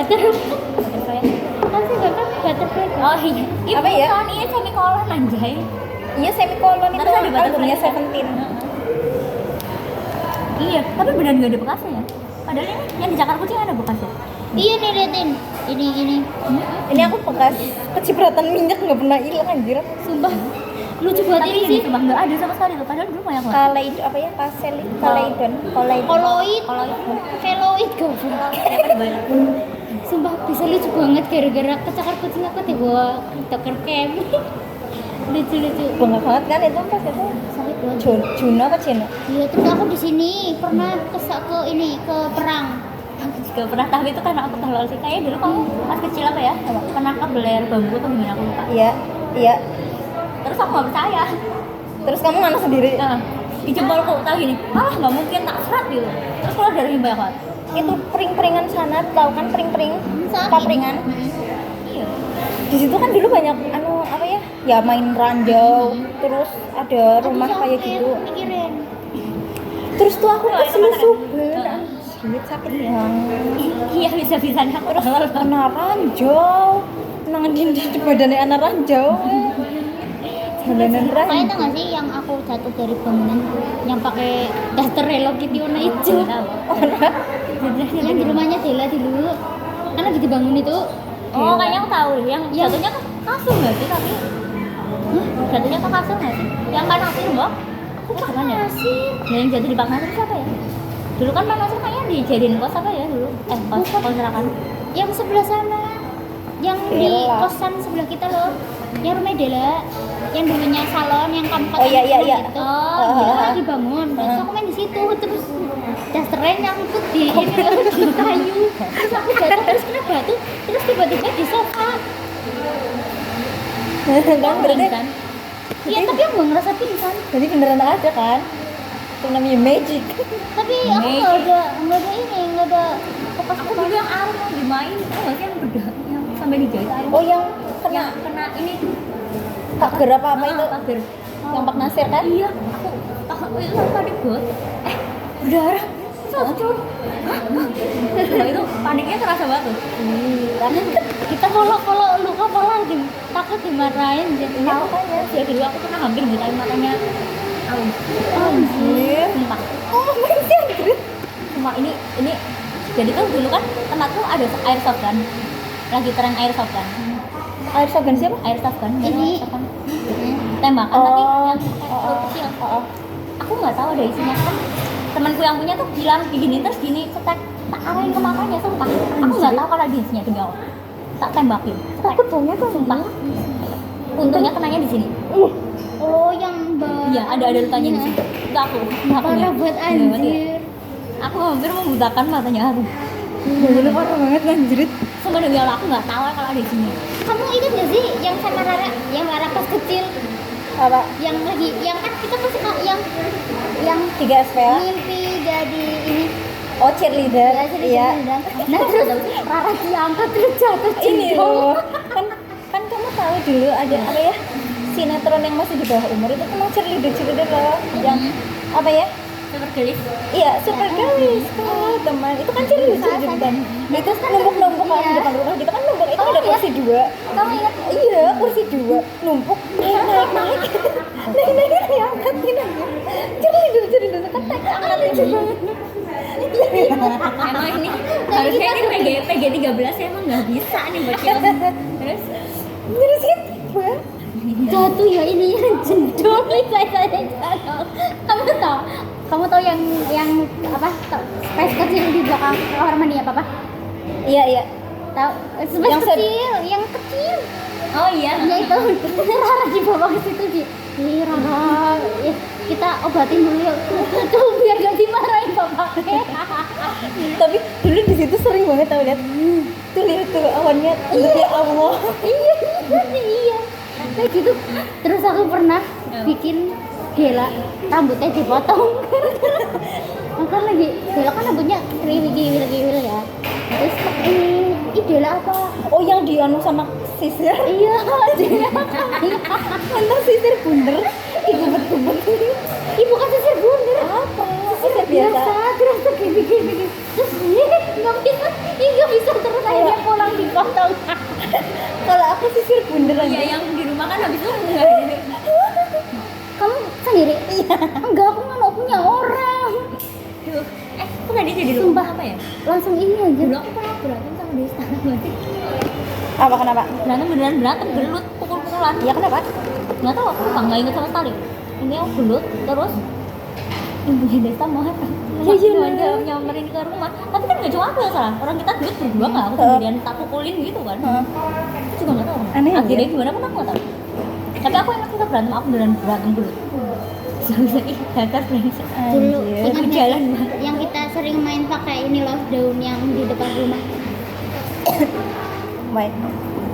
sih kan butterfly? Oh iya. Iya, Apa ya? bukan, iya semikolon anjay. Iya, semikolon itu Terus ada butterfly albumnya kan? Seventeen. Iya, tapi beneran nggak ada bekasnya ya. Padahal ini yang di Jakarta Kucing ada bekasnya. Iya nih liatin. Ini. Ini aku bekas kecipratan minyak nggak pernah hilang anjir. Sumpah. Lucu banget Tapi ini ini sih. sumpah nggak ada sama sekali tuh. Padahal dulu banyak banget. Kaleid apa ya? Kaleidon. Koloid. Keloid goblok. Sumpah bisa lucu banget gara-gara kecakar kucing aku dibawa dokter Kem. lucu Bangga banget kan itu pas itu. sakit banget. Juno apa Cino? Iya, terus aku di sini pernah ke ini ke perang. Aku juga pernah, tapi itu karena aku tolol sih. Kayaknya dulu kamu pas kecil apa ya? Pernah kebeler bambu atau gimana aku lupa. Iya, iya. Terus aku nggak percaya. Terus kamu mana sendiri? Nah, di jempolku tahu gini, nggak mungkin tak serat gitu. Terus keluar dari banyak banget. Itu pring-pringan sana, tahu kan pring-pring? Papringan. Iya. Di situ kan dulu banyak apa ya? Ya main ranjau, terus ada rumah kayak gitu. Mikirin. Terus tuh aku Air kesel mata kan? subel. Heeh. Anjir, sakit banget. Iya, bisa-bisanya aku tolol. Anak ranjau. Nang di badannya anak ranjau. Jalanan Kayaknya ranjau. tau gak sih yang aku jatuh dari bangunan yang pakai daster Hello Kitty warna hijau? Yang di rumahnya Dela dulu. Kan lagi dibangun itu. Oh, kayaknya aku tahu. Yang Yang- jatuhnya ke kasur nggak sih tapi? Jatuhnya ke kasur nggak sih? Yang kan kasur mbak? Aku bukan ya? Masih. Nah, yang jatuh di Pak Nasir siapa ya? Dulu kan Pak Nasir kayaknya dijadiin kos apa ya dulu? Kos kontrakan. Yang sebelah sana. Yang di Dela. kosan sebelah kita loh. Yang rumah Dela. Yang dulunya salon yang kamu Oh, iya, iya, iya. Itu. Oh, Itu iya. kan dibangun. Terus aku main di situ terus dasternya nyangkut di ini loh, di kayu. Terus aku jatuh terus kena batu. Terus tiba-tiba di sofa. Kan berarti kan? Iya, tapi aku gak ngerasa pingsan. jadi beneran ada kan? Itu namanya magic. Tapi aku nggak ada ini, nggak ada Aku dulu yang air mau dimain, itu nggak sih yang beda, yang sampai dijahit air. Oh yang yang kena kena ini pagar apa itu? pagar. Yang Pak Nasir kan? Iya, aku itu panik banget. Berdarah. Socor. Nah, itu paniknya terasa banget tuh. karena kita kalau luka pola takut dimarahin jadi Iya, makanya. Ya dulu aku pernah hampir butain matanya. Anjir. Sumpah. Oh my god. Cuma ini jadi tuh dulu kan tempatku ada airsoft kan. Lagi tren airsoft kan. Air sogan siapa? Airsoft kan. Ini. Airsoft kan. Tembakan tapi yang oh, kecil. oh. Aku nggak tahu ada isinya kan. Temanku yang punya tuh bilang begini terus gini cetek tak arahin ke matanya sumpah. Aku nggak tahu kalau di isinya demi Allah. Tak tembakin. Takut banget tuh. Sumpah. Untungnya kenanya di sini. oh yang Iya, ada lukanya di sini. Itu aku. parah buat anjir. Aku hampir membutakan matanya aku. Bener parah banget anjir. Sumpah demi Allah aku nggak tahu kalau ada di sini. Kamu ingat gak sih yang sama Rara, yang Rara pas kecil, Apa? yang lagi, yang kan kita pasti yang 3 SPL? mimpi jadi ini. Oh cheerleader. Ya, jadi Iya. dan nah terus Rara diangkat terus jatuh Ini jatuh. loh. Kan kamu tahu dulu ada apa ya? Sinetron yang masih di bawah umur itu emang cheerleader loh. Yang apa ya? Super gelis. Iya, super galis. Oh, teman. Itu kan cheerleader kan. Itu numpuk-numpuk kan di depan rumah. Kita kan numpuk itu ada kursi 2. Kamu ingat? Iya, kursi 2. Numpuk naik. Naik diangkatin aja. Cheerleader kan naik angkat lucu banget. Emang ini harusnya ini PG 13 ya, emang nggak bisa nih buat film. Terus Terus itu Jatuh ya ini yang jendol saya jatuh. Kamu tahu yang apa? Space kecil di belakang kamar mandi apa apa? Iya. Tahu? Space Yang kecil, yang kecil. oh iya. Ya itu Rara dibawa ke situ di Rara, kita obatin dulu yuk. Tuh biar gak dimarahin bapaknya. Tapi dulu di situ sering banget tau lihat. Tuh lihat tuh awannya. Ya Allah. Iya. Kayak gitu. Terus aku pernah bikin Dela rambutnya dipotong. Kan lagi Dela kan rambutnya kriwil ya. Terus ini Dela apa? Oh yang di anu sama sisir. Iya, Dela. Antar sisir bunder. Digubet-gubet. Ibu kan sisir bunder. Apa? Sisir biasa. Terus tuh gini. Terus nggak bisa terus akhirnya pulang dipotong. Kalau aku sisir bunder Iya, aja. yang di rumah kan habis itu nggak ada. Kamu sendiri? Iya. Enggak, aku nggak punya orang. Duh, aku tadi jadi Sumpah. apa ya? Langsung ini aja. Dulu aku pernah berantem sama dia sekarang berarti. Apa kenapa? Berantem beneran berantem, gelut, pukul-pukulan. Iya kenapa? Nggak tahu, aku lupa, nggak inget sama sekali. Ini aku gelut, terus ibunya Desta marah. Aja nyamperin ke rumah. Tapi kan nggak cuma aku yang salah, orang kita gelut berdua nggak, aku sendirian tak pukulin gitu kan. Aku juga nggak tahu. Aneh aja. Akhirnya gimana pun aku nggak tahu. Tapi aku ingat kita berantem, aku beneran berantem dulu. Bisa hacker brengsek. Dulu Anjir. ingat nggak Jalan sih? banget. Yang kita sering main pakai ini loh, daun yang di depan rumah. Baik.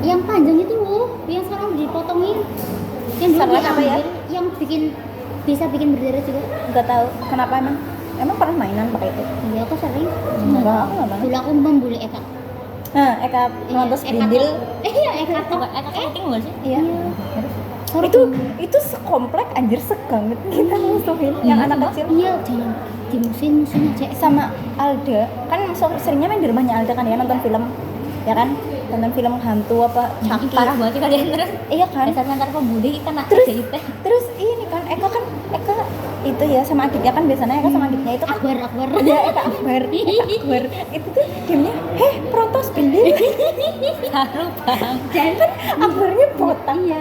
Yang panjang itu loh, yang sekarang dipotongin. Yang dulu Serat apa ya? diambil, yang bisa bikin berdarah juga. Nggak tahu kenapa emang pernah mainan pakai itu. Iya, aku sering. Enggak, aku nggak banget. Dulu aku membuli Eka. Nah, Eka nonton Eka Brindil. Iya, Eka Eka keting nggak sih? Iya. Itu sekomplek anjir segamit kita musuhin yang Iya, anak Mbak. kecil. Iya, jangan musuhin aja. Sama Alda kan seringnya main di rumahnya Alda kan ya nonton film ya kan nonton film hantu apa Chucky. Parah banget sih kalian terus. Iya kan Dasar mentar pembuli kena Terus- KDIP. terus ini kan Eka itu ya sama adiknya kan biasanya Eka sama adiknya itu kan Akbar. ya Eka Akbar itu tuh gamenya protos Brindil Haru bang. kan Akbarnya botak ya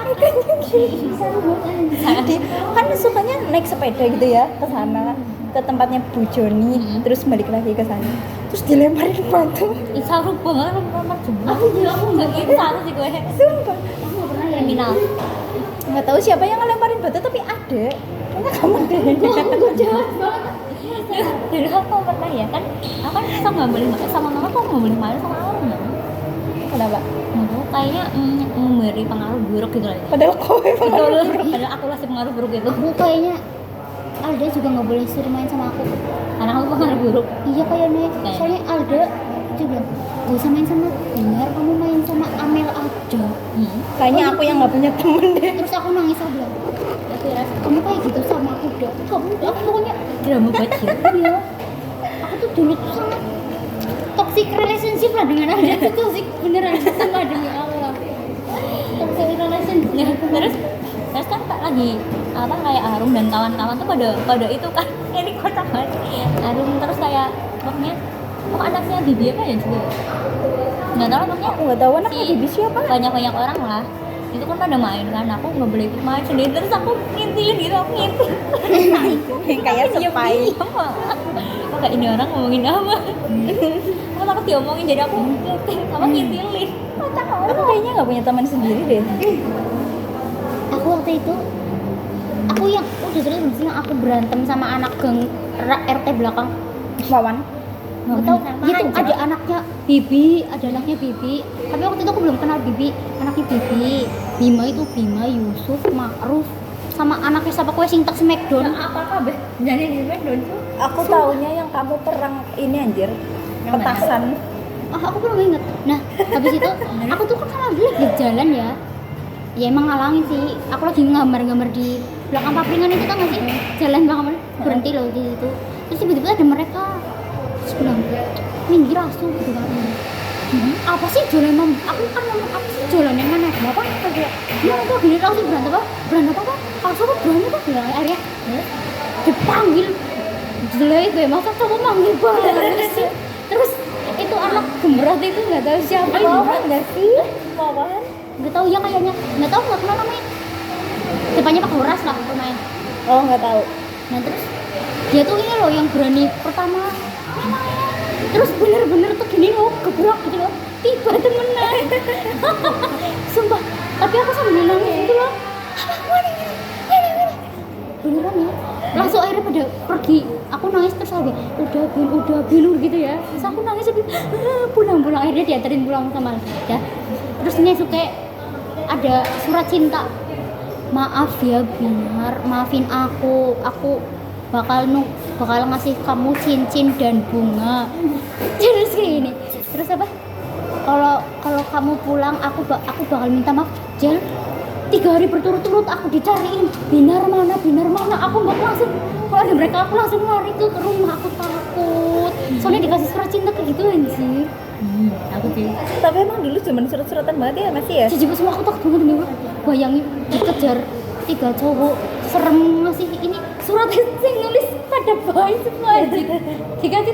makanya gitu kan sukanya naik sepeda gitu ya ke sana ke tempatnya Bu Joni terus balik lagi ke sana terus dilemparin batu Ih, haru banget nomor jumlah. Aku nggak gitu sama sih gue. sumpah Kriminal. nggak tahu siapa yang ngelemparin batu tapi ada kayaknya kamu deh Gue jahat banget. Dulu aku pernah ya kan, aku kan sama nggak boleh sama mama kok nggak boleh main sama aku nggak? kenapa Aku kayaknya memberi pengaruh buruk gitu lah. padahal kowe Betul, padahal aku kasih pengaruh buruk gitu. Aku kayaknya Alda juga nggak boleh suruh main sama aku. Karena aku pengaruh buruk. Iya kayaknya. Kayaknya. Soalnya Alda dia bilang gak usah main sama Binar, kamu main sama Amel aja. kayaknya aku yang nggak punya temen deh Terus aku nangis, aku bilang kamu kayak gitu sama aku dah. Aku pokoknya Drama bajil. iya. Aku tuh dulu tuh sangat toxic relationship lah dengan Alda tuh toxic beneran sama demi Allah. Toxic relationship. Nah, terus kan Pak lagi apa kayak Arum dan kawan-kawan tuh pada itu kan ini kocak banget. Arum terus kayak pokoknya anaknya Bibi apa ya juga nggak tahu pokoknya aku nggak tahu anaknya Bibi siapa banyak orang lah itu kan pada main kan aku nggak boleh ikut main sendiri terus aku ngintilin gitu aku ngintil kayak sepai aku kayak ini orang ngomongin apa aku takut diomongin jadi aku ngintil sama ngintilin kocak banget. aku kayaknya nggak punya teman sendiri deh Aku waktu itu aku yang udah terus belum sih yang aku berantem sama anak geng RT belakang. Wawan Gak tau, Sama itu aja. ada anaknya Bibi, ada anaknya Bibi. Tapi waktu itu aku belum kenal Bibi, anaknya Bibi. Bima itu Bima, Yusuf, Ma'ruf, sama anaknya siapa kue sing tak smackdown. apa kabeh jadi di Medan tuh aku taunya yang kamu perang ini anjir Yang petasan Aku belum inget. Nah, habis itu aku tuh kan sama dia lagi jalan ya. Ya emang ngalangin sih. Aku lagi ngambar-ngambar di belakang papringan itu kan nggak sih? Jalan banget berhenti loh di situ. Terus tiba-tiba ada mereka. Terus bilang, minggir asu gitu kan. Apa sih jalan mam? Aku kan ngomong apa sih jalan yang mana? Bapak kayak, ya kok gini langsung berantem apa? Berantem apa? Asu kok berani kok bilang akhirnya dipanggil. Jelek gue masa kamu manggil banget sih? Terus itu anak gembrot itu nggak tahu siapa Wawan nggak sih Wawan nggak tahu ya kayaknya nggak tahu nggak kenal namanya depannya Pak Horas lah pemain. oh nggak tahu Nah terus dia tuh ini loh yang berani pertama terus bener-bener tuh gini loh gebrak gitu loh tiba temenan sumpah tapi aku sambil nangis gitu loh beneran ya langsung akhirnya pada pergi aku nangis terus lagi udah bilur gitu ya terus aku nangis sambil pulang akhirnya diantarin pulang sama ya terus ini suka ada surat cinta maaf ya Binar maafin aku bakal ngasih kamu cincin dan bunga terus kayak gini terus apa kalau kamu pulang aku bakal minta maaf Jel 3 hari berturut-turut aku dicariin Binar mana aku nggak langsung kalau ada mereka aku langsung lari ke rumah aku takut soalnya dikasih surat cinta kayak gitu anjir aku sih tapi emang dulu zaman surat-suratan banget ya masih ya jijik semua aku takut banget nih Bang. Bayangin dikejar 3 cowok serem ngasih ini surat yang nulis pada bayi semua anjir dikasih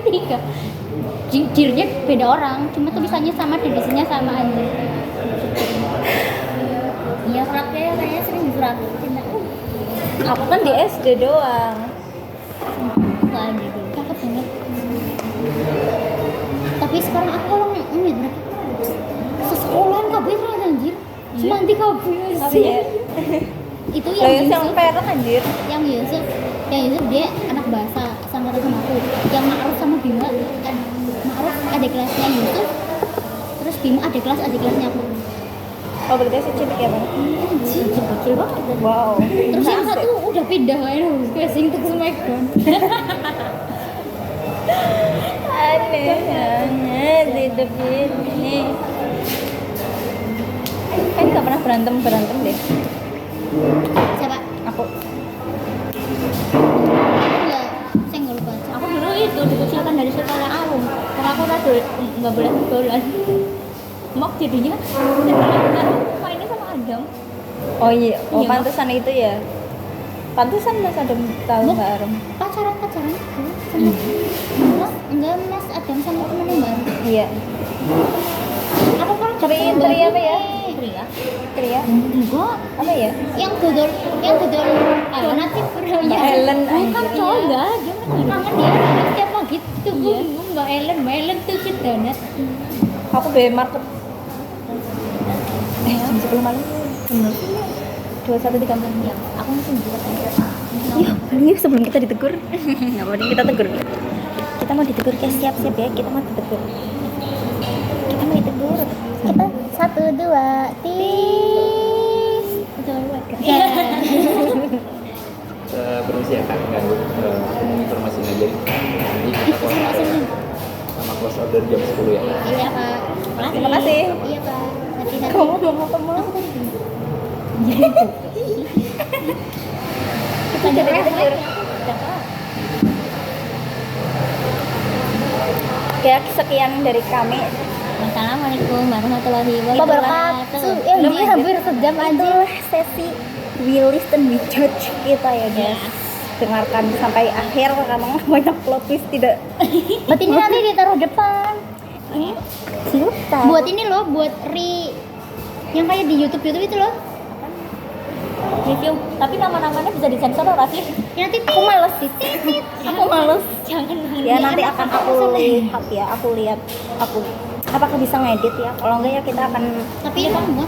3 jirnya beda orang cuma tulisannya sama dan isinya sama aja. iya suratnya kayaknya sering surat cinta aku kan di SD doang nggak ada gitu Takut banget. Tapi sekarang aku kalau ini berarti sesekolahan kabeh ternyata anjir. Cuma nanti kabeh tapi ya itu Lah yang yang Yusuf, perak anjir. yang Yusuf dia anak bahasa sama sama aku. Yang Ma'ruf sama Bima kan, Ma'ruf adik kelasnya Yusuf, terus Bima adik kelasnya aku. Oh berarti si cilik ya bang? Kecil banget. Wow. Terus yang satu udah pindah aja casing ke Smackdown. Aneh banget hidup ini. Kan nggak pernah berantem deh. Siapa? Aku. Enggak, saya nggak lupa. Aku dulu itu dikucilkan dari sekolah Alum karena aku rada nggak boleh bolan. Mok jadinya mainnya sama Adam. Oh iya, oh Iya, pantesan itu ya. Pantesan Mas Adam tahu Loh. Mbak Arum. Pacaran sama Mas, enggak Mas Adam sama temennya Mbak. Iya. Apa kan? Tri apa ya? Pria. Tria. Enggak, Apa ya? yang dodol donatif Mbak Ellen bukan anjir. cowok enggak ada kangen dia setiap pagi tuh Iya. Mbak Ellen tuh si donat. Aku B market. Jam 10 malam. Bener. 21.30. Ya, aku mungkin juga kan. Yuk, paling yuk sebelum kita ditegur. Nggak mending kita tegur. Kita mau ditegur, guys. Siap-siap ya. Kita mau ditegur. Kita mau ditegur. Kita 1 2 tis. Iya. Permisi ya kak, ganggu informasi ngajarin. Nanti kita close sama close order jam 10 ya. Iya Pak. Terima kasih. Iya Pak. Nanti Kamu belum ketemu. Kita jadi ditegur. Ya, sekian dari kami. Assalamualaikum warahmatullahi wabarakatuh. Belum Dia aja. hampir sejam aja. Itulah sesi We Listen We Judge kita ya guys. Dengarkan sampai akhir karena banyak plot twist tidak. Buat ini nanti ditaruh depan. Siapa? Buat ini loh, buat yang kayak di YouTube itu loh. review. Tapi nama-namanya bisa disensor apa sih? Yang titik. Aku males sih. Aku males. Jangan. Ya nanti akan aku lihat ya. Aku lihat aku apakah bisa ngedit ya. Kalau enggak ya kita akan Tapi ya kamu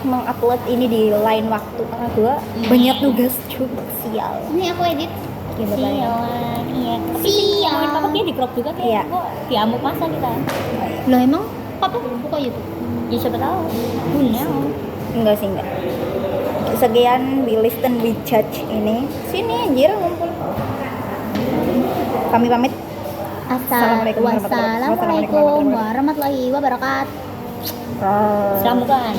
mengupload ini di lain waktu karena gua banyak tugas juga sial. ini aku edit. Gitu kan. Sialan. Iya. Sial. Ngomongin papa dia di crop juga kayak Iya. kok diamuk masa kita. Loh emang papa buka YouTube? Ya siapa tahu. Who knows? Enggak sih enggak. Sekian We Listen We Judge ini. Sini anjir ngumpul. Kami pamit. Assalamualaikum Wassalamualaikum warahmatullahi wabarakatuh. Selamukan.